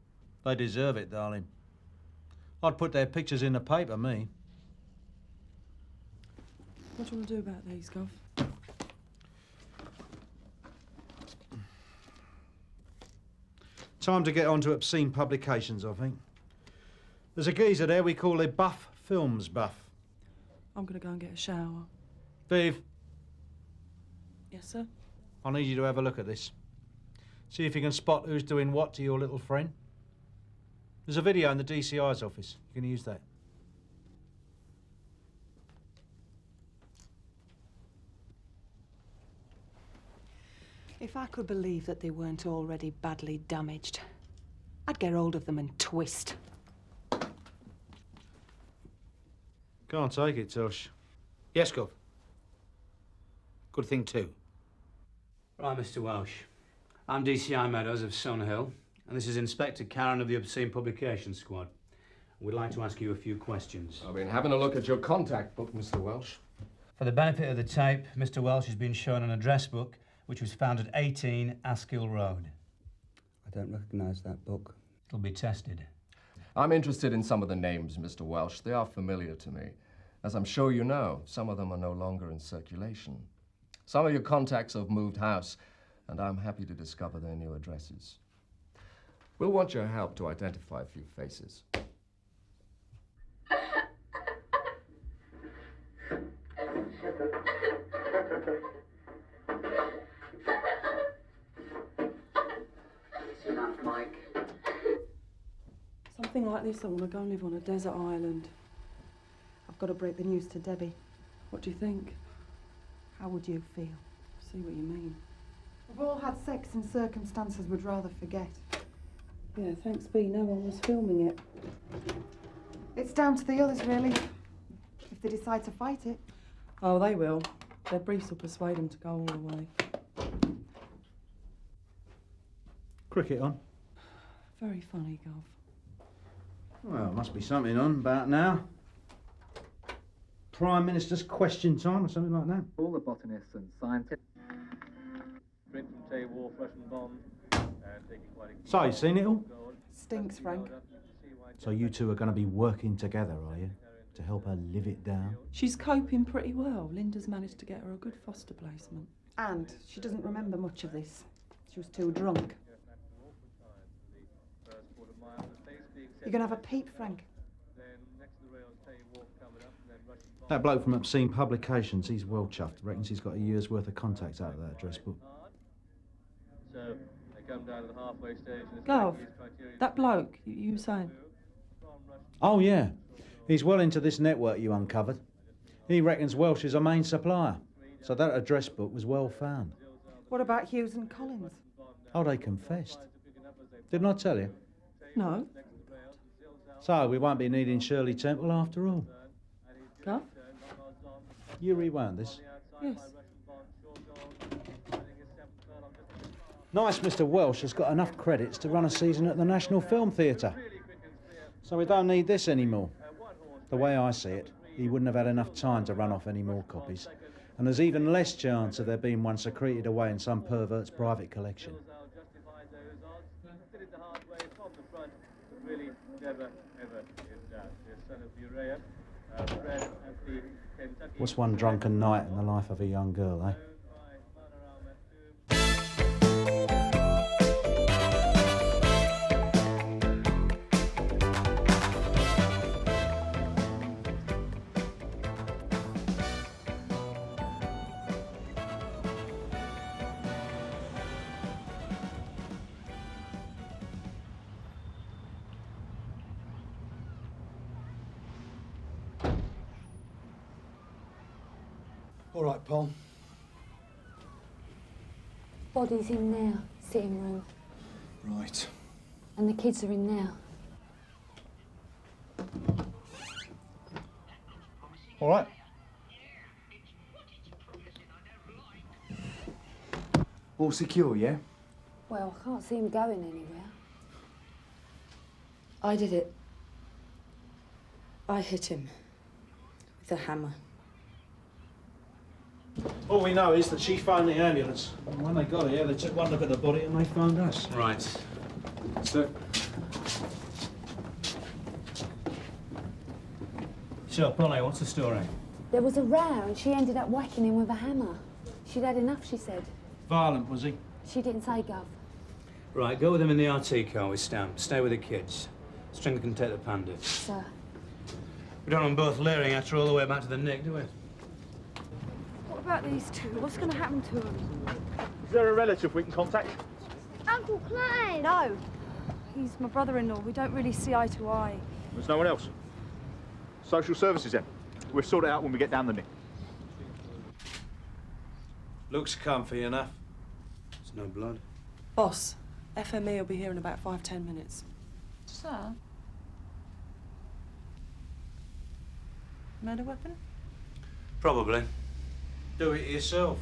They deserve it, darling. I'd put their pictures in the paper, me. What do you want to do about these, Gov? Time to get on to obscene publications, I think. There's a geezer there we call a buff films buff. I'm going to go and get a shower. Viv, Yes, sir? I need you to have a look at this. See if you can spot who's doing what to your little friend. There's a video in the DCI's office. You can use that. If I could believe that they weren't already badly damaged, I'd get hold of them and twist. Can't take it, Tosh. Yes, Gov. Good thing, too. Right, Mr. Welsh. I'm DCI Meadows of Sunhill, and this is Inspector Karen of the Obscene Publications Squad. We'd like to ask you a few questions. I've been having a look at your contact book, Mr. Welsh. For the benefit of the tape, Mr. Welsh has been shown an address book which was found at 18 Askill Road. I don't recognise that book. It'll be tested. I'm interested in some of the names, Mr. Welsh. They are familiar to me. As I'm sure you know, some of them are no longer in circulation. Some of your contacts have moved house, and I'm happy to discover their new addresses. We'll want your help to identify a few faces. Enough, Mike. Something like this, I want to go and live on a desert island. I've got to break the news to Debbie. What do you think? How would you feel? See what you mean. We've all had sex in circumstances we'd rather forget. Yeah, thanks be, no one was filming it. It's down to the others, really. If they decide to fight it. Oh, they will. Their briefs will persuade them to go all the way. Cricket on? Very funny, Gov. Well, must be something on about now. Prime Minister's question time or something like that. All the botanists and scientists. Print from Tay-War, flesh and bomb. So, you seen it all? Stinks, Frank. So you two are going to be working together, are you? To help her live it down? She's coping pretty well. Linda's managed to get her a good foster placement. And she doesn't remember much of this. She was too drunk. You gonna have a peep, Frank? That bloke from Obscene Publications, he's well chuffed. Reckons he's got a year's worth of contacts out of that address book. So they come down to the halfway stage. Gov, that bloke, you were saying? Oh, yeah. He's well into this network you uncovered. He reckons Welsh is a main supplier. So that address book was well found. What about Hughes and Collins? Oh, they confessed. Didn't I tell you? No. So we won't be needing Shirley Temple after all. Gov? You rewound this. Yes. Nice Mr. Welsh has got enough credits to run a season at the National Film Theatre. So we don't need this anymore. The way I see it, he wouldn't have had enough time to run off any more copies. And there's even less chance of there being one secreted away in some pervert's private collection. What's one drunken night in the life of a young girl, eh? All right, Paul. Body's in there, sitting room. Right. And the kids are in there. All right. All secure, yeah? Well, I can't see him going anywhere. I did it. I hit him with a hammer. All we know is that she phoned the ambulance. And when they got here, they took one look at the body and they phoned us. Right. So, Polly, what's the story? There was a row and she ended up whacking him with a hammer. She'd had enough, she said. violent, was he? She didn't say, Gov. Right, go with them in the RT car with Stamp. Stay with the kids. Stringer can take the Pandit. Sir. We don't want them both leering after all the way back to the Nick, do we? What about these two? What's going to happen to them? Is there a relative we can contact? Uncle Clyde! No. He's my brother-in-law. We don't really see eye to eye. There's no one else. Social services then. We'll sort it out when we get down the Nick. Looks comfy enough. There's no blood. Boss, FME will be here in about 5-10 minutes. Sir? Murder weapon? Probably. Do it yourself.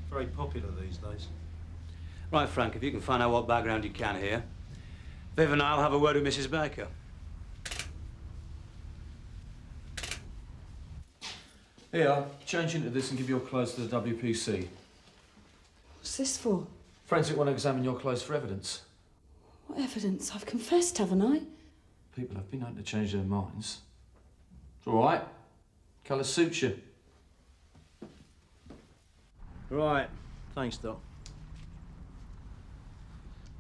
Very popular these days. Right, Frank, if you can find out what background you can here, Viv and I'll have a word with Mrs. Baker. Here, change into this and give your clothes to the WPC. What's this for? Forensic want to examine your clothes for evidence. What evidence? I've confessed, haven't I? People have been known to change their minds. It's all right. Colour suits you. Right. Thanks, Doc.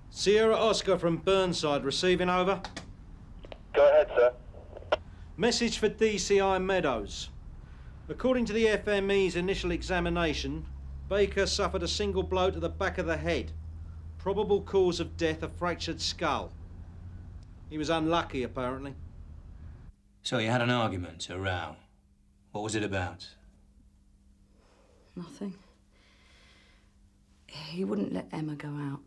Sierra Oscar from Burnside receiving over. Go ahead, sir. Message for DCI Meadows. According to the FME's initial examination, Baker suffered a single blow to the back of the head. Probable cause of death, a fractured skull. He was unlucky, apparently. So you had an argument, a row. What was it about? Nothing. He wouldn't let Emma go out.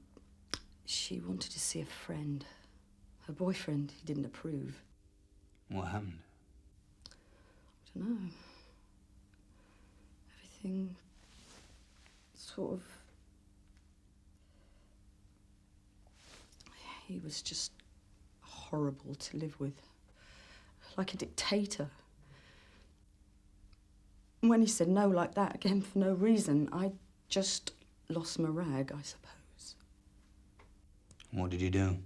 She wanted to see a friend. Her boyfriend, he didn't approve. What happened? I don't know. Everything sort of... He was just horrible to live with. Like a dictator. When he said no like that, again for no reason, I just lost my rag, I suppose. What did you do?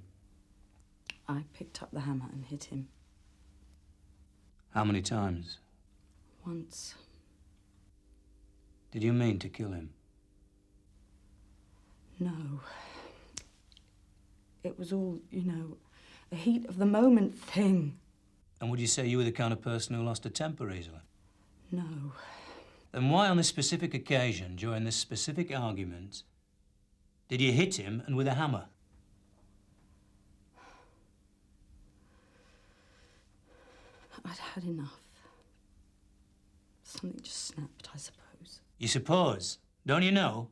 I picked up the hammer and hit him. How many times? Once. Did you mean to kill him? No. It was all, you know, a heat of the moment thing. And would you say you were the kind of person who lost a temper easily? No. Then why on this specific occasion, during this specific argument, did you hit him and with a hammer? I'd had enough. Something just snapped, I suppose. You suppose? Don't you know?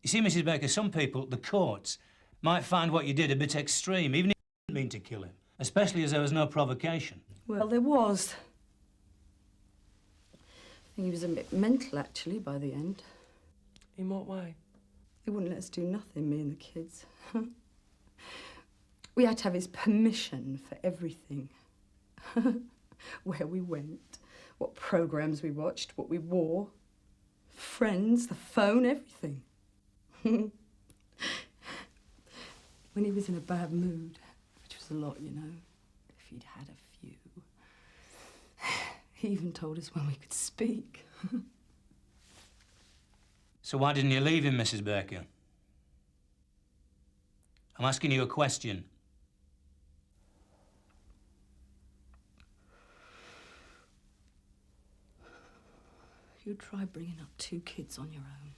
You see, Mrs. Baker, some people, the courts, might find what you did a bit extreme, even if you didn't mean to kill him, especially as there was no provocation. Well, there was. I think he was a bit mental, actually, by the end. In what way? He wouldn't let us do nothing, me and the kids. We had to have his permission for everything. Where we went, what programmes we watched, what we wore, friends, the phone, everything. When he was in a bad mood, which was a lot, you know, if he'd had a few, he even told us when we could speak. So why didn't you leave him, Mrs. Baker? I'm asking you a question. You try bringing up 2 kids on your own.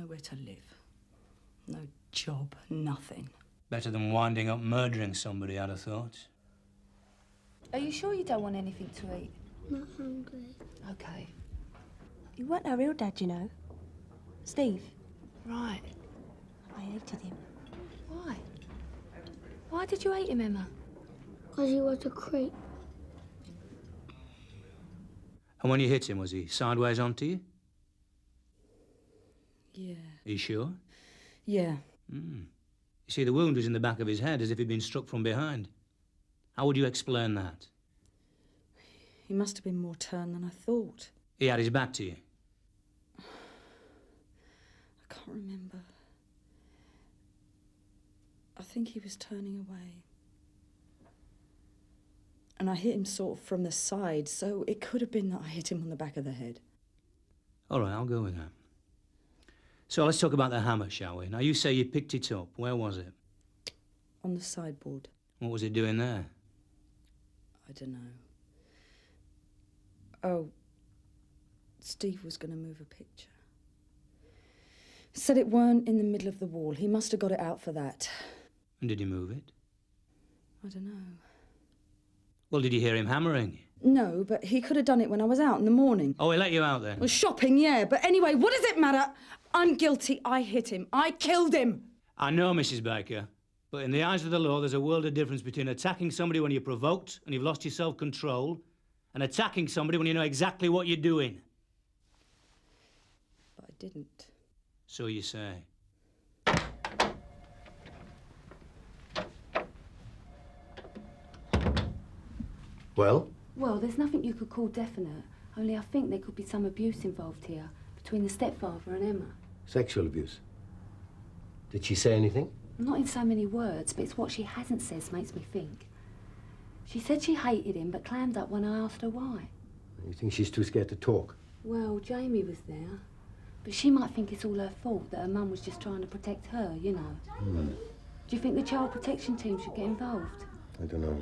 Nowhere to live. No job, nothing. Better than winding up murdering somebody, I'd have thought. Are you sure you don't want anything to eat? Not hungry. Okay. You weren't a real dad, you know. Steve. Right. I hated him. Why? Why did you hate him, Emma? Because he was a creep. And when you hit him, was he sideways onto you? Yeah. Are you sure? Yeah. You see, the wound was in the back of his head, as if he'd been struck from behind. How would you explain that? He must have been more turned than I thought. He had his back to you? I can't remember. I think he was turning away. And I hit him sort of from the side, so it could have been that I hit him on the back of the head. All right, I'll go with that. So let's talk about the hammer, shall we? Now, you say you picked it up. Where was it? On the sideboard. What was it doing there? I don't know. Oh, Steve was going to move a picture. Said it weren't in the middle of the wall. He must have got it out for that. And did he move it? I don't know. Well, did you hear him hammering? No, but he could have done it when I was out in the morning. Oh, he let you out then? Well, shopping, yeah. But anyway, what does it matter? I'm guilty. I hit him. I killed him. I know, Mrs. Baker. But in the eyes of the law, there's a world of difference between attacking somebody when you're provoked and you've lost your self-control and attacking somebody when you know exactly what you're doing. But I didn't. So you say. Well? Well, there's nothing you could call definite. Only I think there could be some abuse involved here between the stepfather and Emma. Sexual abuse. Did she say anything? Not in so many words, but it's what she hasn't said makes me think. She said she hated him, but clammed up when I asked her why. You think she's too scared to talk? Well, Jamie was there. But she might think it's all her fault, that her mum was just trying to protect her, you know. Do you think the child protection team should get involved? I don't know.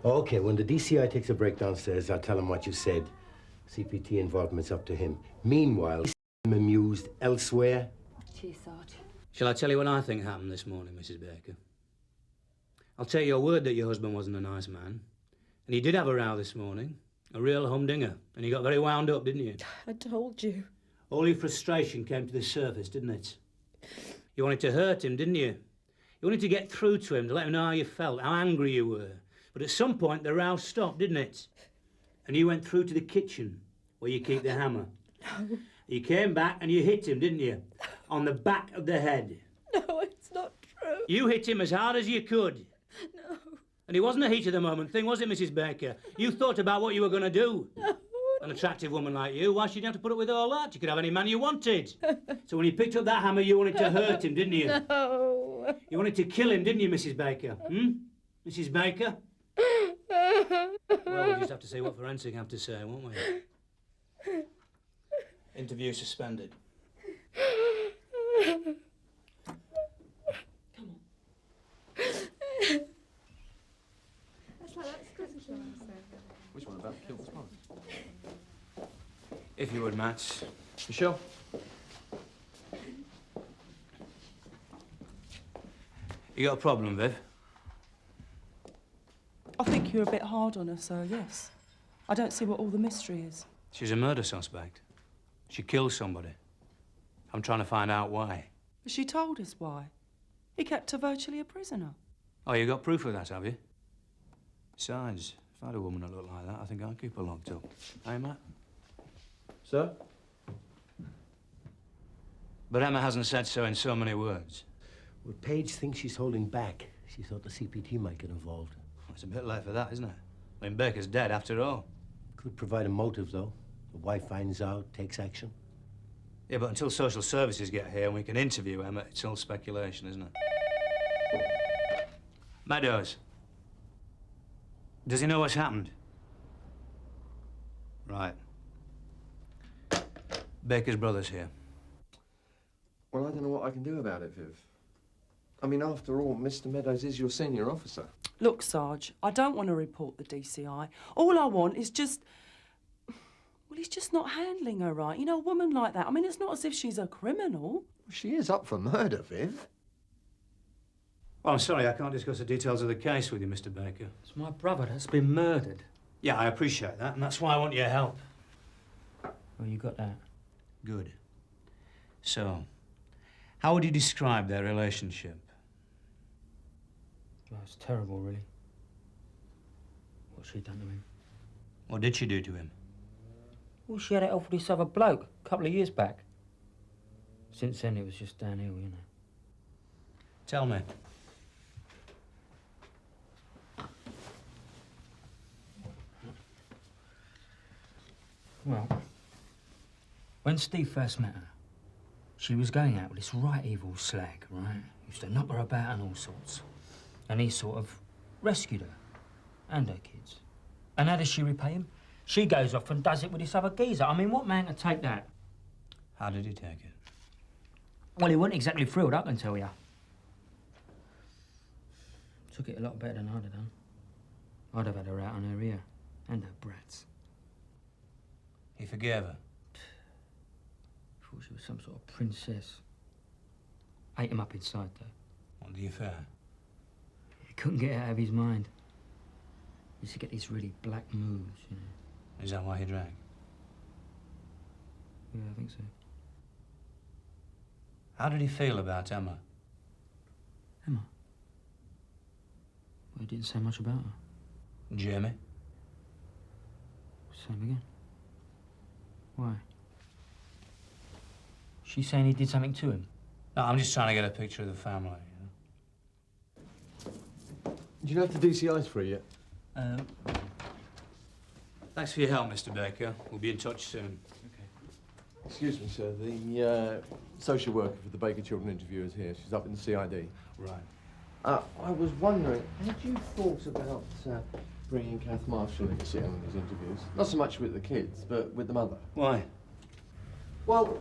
Okay, when the DCI takes a break downstairs, I'll tell him what you said. CPT involvement's up to him. Meanwhile, I'm amused elsewhere. Cheers, Sarge. Shall I tell you what I think happened this morning, Mrs. Baker? I'll take your word that your husband wasn't a nice man. And he did have a row this morning. A real humdinger. And he got very wound up, didn't you? I told you. All your frustration came to the surface, didn't it? You wanted to hurt him, didn't you? You wanted to get through to him, to let him know how you felt, how angry you were. But at some point, the row stopped, didn't it? And you went through to the kitchen, where you keep the hammer. No. You came back and you hit him, didn't you? On the back of the head. No, it's not true. You hit him as hard as you could. No. And it wasn't a heat of the moment thing, was it, Mrs. Baker? You thought about what you were going to do. No. An attractive woman like you, why should you have to put up with all that? You could have any man you wanted. So when you picked up that hammer, you wanted to hurt him, didn't you? No. You wanted to kill him, didn't you, Mrs. Baker? Mrs. Baker? Well, we'll just have to see what forensic have to say, won't we? Interview suspended. Which one about killed this morning? If you would, Matt. You sure? You got a problem, Viv? I think you're a bit hard on her, so yes. I don't see what all the mystery is. She's a murder suspect. She killed somebody. I'm trying to find out why. But she told us why. He kept her virtually a prisoner. Oh, you got proof of that, have you? Besides, if I had a woman that looked like that, I think I'd keep her locked up. Hey, Matt? Sir? But Emma hasn't said so in so many words. Well, Paige thinks she's holding back. She thought the CPT might get involved. It's a bit late for that, isn't it? I mean, Baker's dead after all. Could provide a motive, though. The wife finds out, takes action. Yeah, but until social services get here and we can interview Emma, it's all speculation, isn't it? Meadows. Does he know what's happened? Right. Baker's brother's here. Well, I don't know what I can do about it, Viv. I mean, after all, Mr. Meadows is your senior officer. Look, Sarge, I don't want to report the DCI. All I want is just... Well, he's just not handling her right. You know, a woman like that, I mean, it's not as if she's a criminal. She is up for murder, Viv. Well, I'm sorry, I can't discuss the details of the case with you, Mr. Baker. It's my brother that's been murdered. Yeah, I appreciate that, and that's why I want your help. Well, you got that. Good. So, how would you describe their relationship? Well, it's terrible, really. What she done to him. What did she do to him? Well, she had it off with this other bloke a couple of years back. Since then, it was just downhill, you know. Tell me. Well, when Steve first met her, she was going out with this right evil slag, right? Used to knock her about and all sorts. And he sort of rescued her and her kids. And how does she repay him? She goes off and does it with this other geezer. I mean, what man could take that? How did he take it? Well, he wasn't exactly thrilled, I can tell you. Took it a lot better than I'd have done. I'd have had her out on her ear. And her brats. He forgave her? Thought she was some sort of princess. Ate him up inside, though. What, the affair? He couldn't get it out of his mind. He used to get these really black moods, you know. Is that why he drank? Yeah, I think so. How did he feel about Emma? Emma? Well, he didn't say much about her. Jamie? Same again. Why? She's saying he did something to him? No, I'm just trying to get a picture of the family, Do you know if the DCI's free yet? Thanks for your help, Mr. Baker. We'll be in touch soon. Excuse me, sir. The social worker for the Baker Children interview is here. She's up in the CID. Right. I was wondering, had you thought about bringing Kath Marshall in to see on these interviews? Not so much with the kids, but with the mother. Why? Well,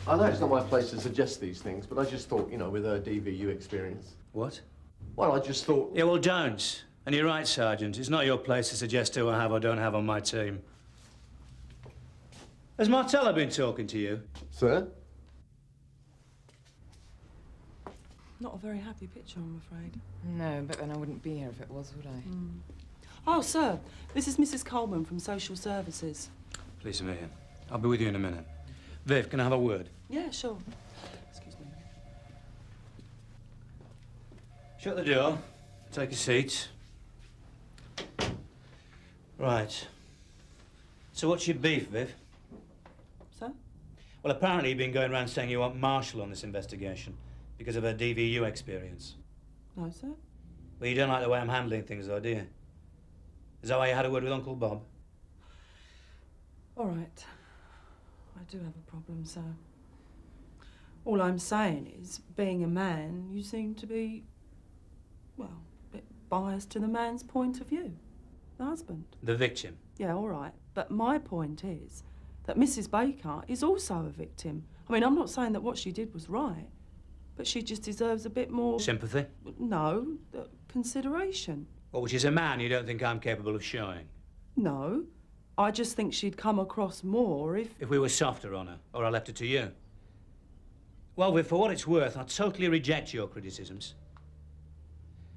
I know it's not my place to suggest these things, but I just thought, you know, with her DVU experience. What? Well, I just thought... Yeah, well, don't. And you're right, Sergeant. It's not your place to suggest who I have or don't have on my team. Has Martella been talking to you? Sir? Not a very happy picture, I'm afraid. No, but then I wouldn't be here if it was, would I? Oh, sir, this is Mrs. Coleman from Social Services. Pleased to meet you. I'll be with you in a minute. Viv, can I have a word? Yeah, sure. Excuse me. Shut the door. Take a seat. Right. So what's your beef, Viv? Sir? Well, apparently you've been going around saying you want Marshall on this investigation because of her DVU experience. No, sir. Well, you don't like the way I'm handling things, though, do you? Is that why you had a word with Uncle Bob? All right. I do have a problem, sir. All I'm saying is, being a man, you seem to be, well, a bit biased to the man's point of view. The husband. The victim. Yeah, all right. But my point is that Mrs. Baker is also a victim. I mean, I'm not saying that what she did was right, but she just deserves a bit more... Sympathy? No, consideration. Well, which is a man you don't think I'm capable of showing? No. I just think she'd come across more if... If we were softer on her, or I left it to you. Well, Viv, for what it's worth, I totally reject your criticisms.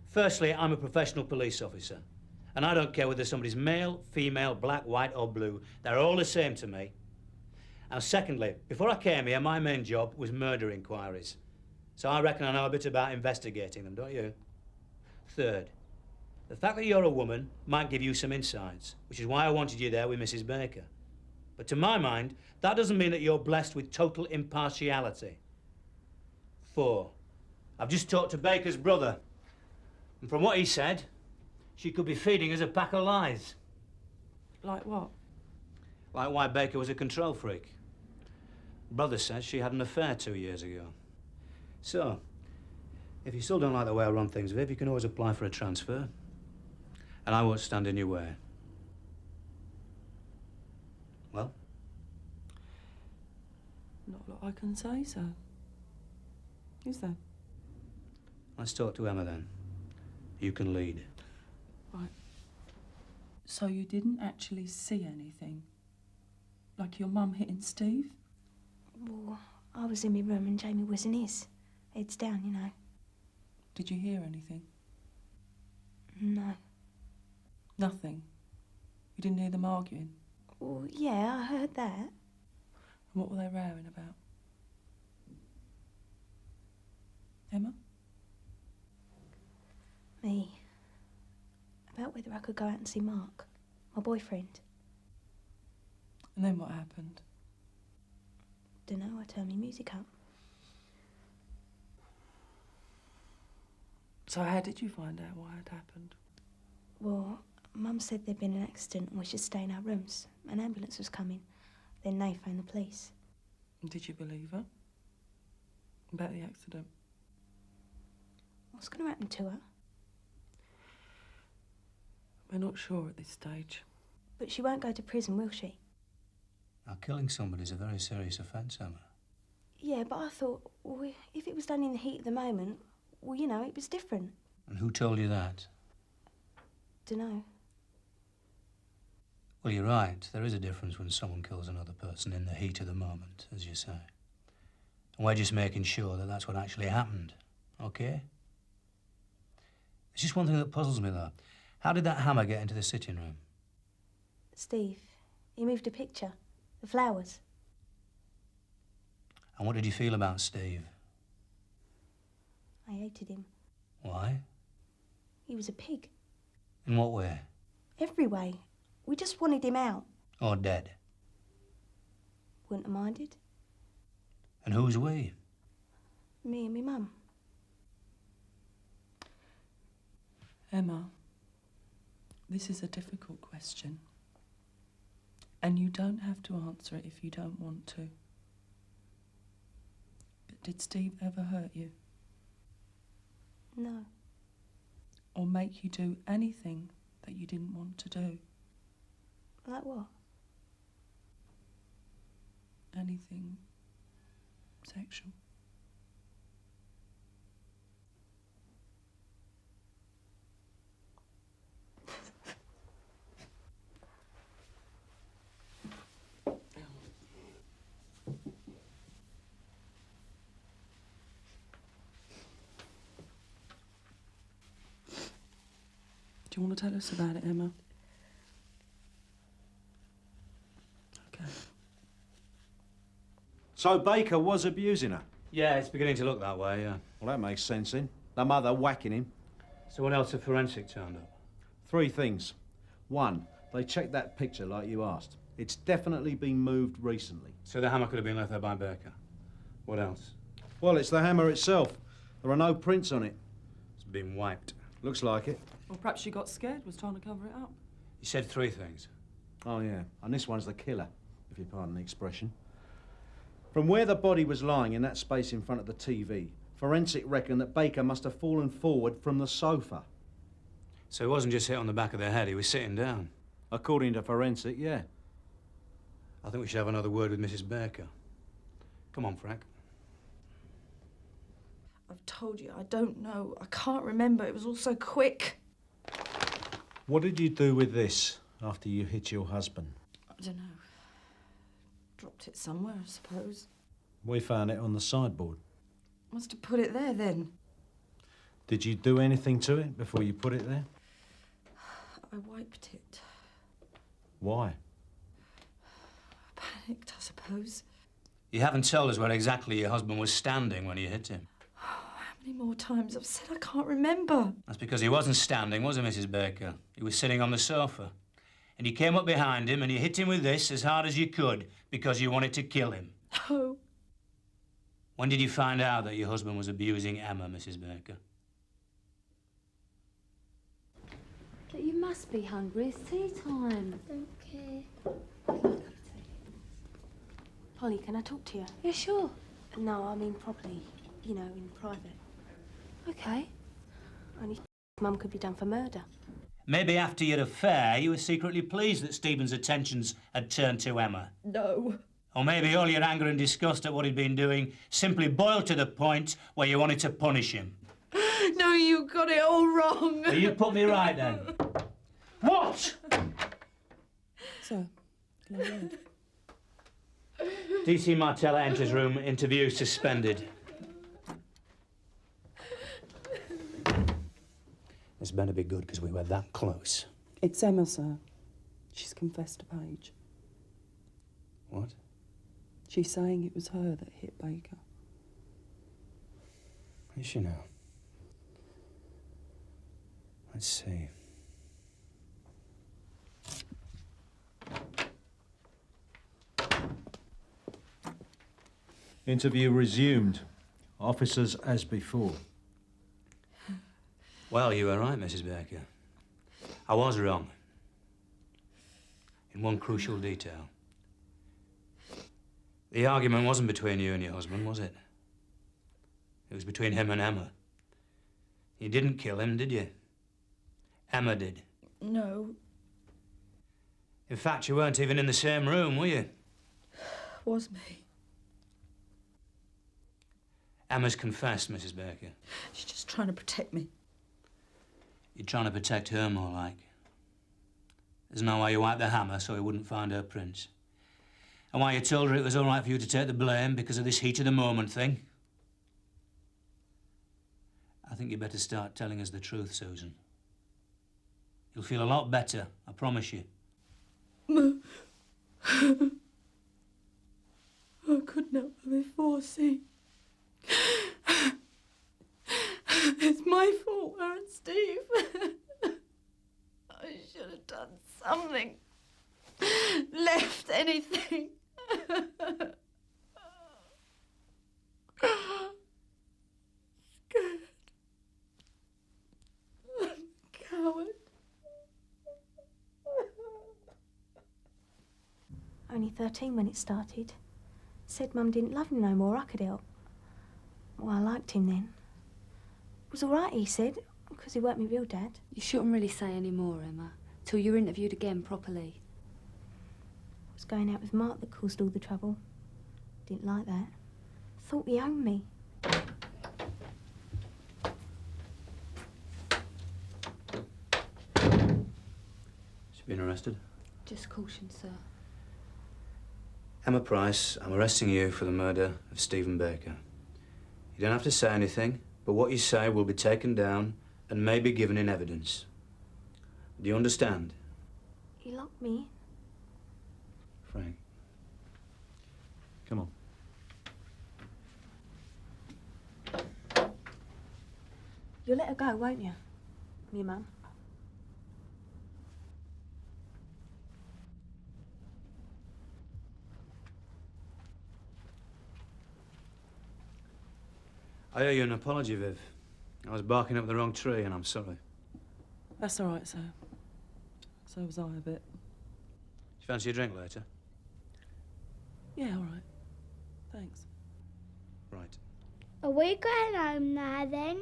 Firstly, I'm a professional police officer, and I don't care whether somebody's male, female, black, white, or blue. They're all the same to me. And secondly, before I came here, my main job was murder inquiries. So I reckon I know a bit about investigating them, don't you? Third, the fact that you're a woman might give you some insights, which is why I wanted you there with Mrs. Baker. But to my mind, that doesn't mean that you're blessed with total impartiality. 4, I've just talked to Baker's brother, and from what he said, she could be feeding us a pack of lies. Like what? Like why Baker was a control freak. Brother says she had an affair 2 years ago. So, if you still don't like the way I run things, Viv, you can always apply for a transfer. And I won't stand in your way. Well? Not a lot I can say, sir. Is there? Let's talk to Emma then. You can lead. Right. So you didn't actually see anything? Like your mum hitting Steve? Well, I was in my room and Jamie was in his. Heads down, you know. Did you hear anything? No. Nothing? You didn't hear them arguing? Well, yeah, I heard that. And what were they rowing about? Emma? Me. About whether I could go out and see Mark, my boyfriend. And then what happened? Dunno, I turned my music up. So how did you find out what had happened? Well, Mum said there'd been an accident and we should stay in our rooms. An ambulance was coming. Then they phoned the police. And did you believe her? About the accident? What's going to happen to her? We're not sure at this stage. But she won't go to prison, will she? Now, killing somebody is a very serious offence, Emma. Yeah, but I thought, well, if it was done in the heat of the moment, well, you know, it was different. And who told you that? Dunno. Well, you're right. There is a difference when someone kills another person in the heat of the moment, as you say. And we're just making sure that that's what actually happened, OK? There's just one thing that puzzles me, though. How did that hammer get into the sitting room? Steve, he moved a picture. The flowers. And what did you feel about Steve? I hated him. Why? He was a pig. In what way? Every way. We just wanted him out. Or dead? Wouldn't have minded. And who's we? Me and me mum. Emma, this is a difficult question. And you don't have to answer it if you don't want to. But did Steve ever hurt you? No. Or make you do anything that you didn't want to do? Like what? Anything sexual? Do you want to tell us about it, Emma? Okay. So Baker was abusing her? Yeah, it's beginning to look that way, yeah. Well, that makes sense then. The mother whacking him. So what else have forensic turned up? 3 things. 1, they checked that picture like you asked. It's definitely been moved recently. So the hammer could have been left there by Baker. What else? Well, it's the hammer itself. There are no prints on it. It's been wiped. Looks like it. Or perhaps she got scared, was trying to cover it up. You said 3 things. Oh, yeah. And this one's the killer, if you pardon the expression. From where the body was lying in that space in front of the TV, forensic reckon that Baker must have fallen forward from the sofa. So he wasn't just hit on the back of the head, he was sitting down? According to forensic, yeah. I think we should have another word with Mrs. Baker. Come on, Frank. I've told you, I don't know. I can't remember. It was all so quick. What did you do with this after you hit your husband? I don't know. Dropped it somewhere, I suppose. We found it on the sideboard. Must have put it there then. Did you do anything to it before you put it there? I wiped it. Why? Panicked, I suppose. You haven't told us where exactly your husband was standing when you hit him. How many more times I've said I can't remember? That's because he wasn't standing, was he, Mrs. Baker? He was sitting on the sofa. And you came up behind him and you hit him with this as hard as you could because you wanted to kill him. No. When did you find out that your husband was abusing Emma, Mrs. Baker? But you must be hungry. It's tea time. Don't care. Polly, can I talk to you? Yeah, sure. No, I mean properly. You know, in private. Okay. Only Mum could be done for murder. Maybe after your affair, you were secretly pleased that Stephen's attentions had turned to Emma. No. Or maybe all your anger and disgust at what he'd been doing simply boiled to the point where you wanted to punish him. No, you got it all wrong. Well, you put me right then. What? Sir, can I read? DC Martella enters room, interview suspended. This better be good because we were that close. It's Emma, sir. She's confessed to Paige. What? She's saying it was her that hit Baker. Is she now? Let's see. Interview resumed. Officers as before. Well, you were right, Mrs. Baker. I was wrong. In one crucial detail. The argument wasn't between you and your husband, was it? It was between him and Emma. You didn't kill him, did you? Emma did. No. In fact, you weren't even in the same room, were you? Was me. Emma's confessed, Mrs. Baker. She's just trying to protect me. You're trying to protect her, more like. There's no way you wiped the hammer so he wouldn't find her prints. And why you told her it was all right for you to take the blame because of this heat-of-the-moment thing. I think you better start telling us the truth, Susan. You'll feel a lot better, I promise you. I couldn't help her before, see? It's my fault, her and Steve. I should have done something. Left anything. Scared. Coward. Only 13 when it started. Said Mum didn't love him no more, I could help. Well, I liked him then. It was all right, he said, because he weren't my real dad. You shouldn't really say any more, Emma, till you're interviewed again properly. It was going out with Mark that caused all the trouble. Didn't like that. Thought he owned me. She's been arrested. Just caution, sir. Emma Price, I'm arresting you for the murder of Stephen Baker. You don't have to say anything, but what you say will be taken down and may be given in evidence. Do you understand? He locked me. Frank. Come on. You'll let her go, won't you? Me, Mum. I owe you an apology, Viv. I was barking up the wrong tree, and I'm sorry. That's all right, sir. So was I a bit. Do you fancy a drink later? Yeah, all right. Thanks. Right. Are we going home now, then?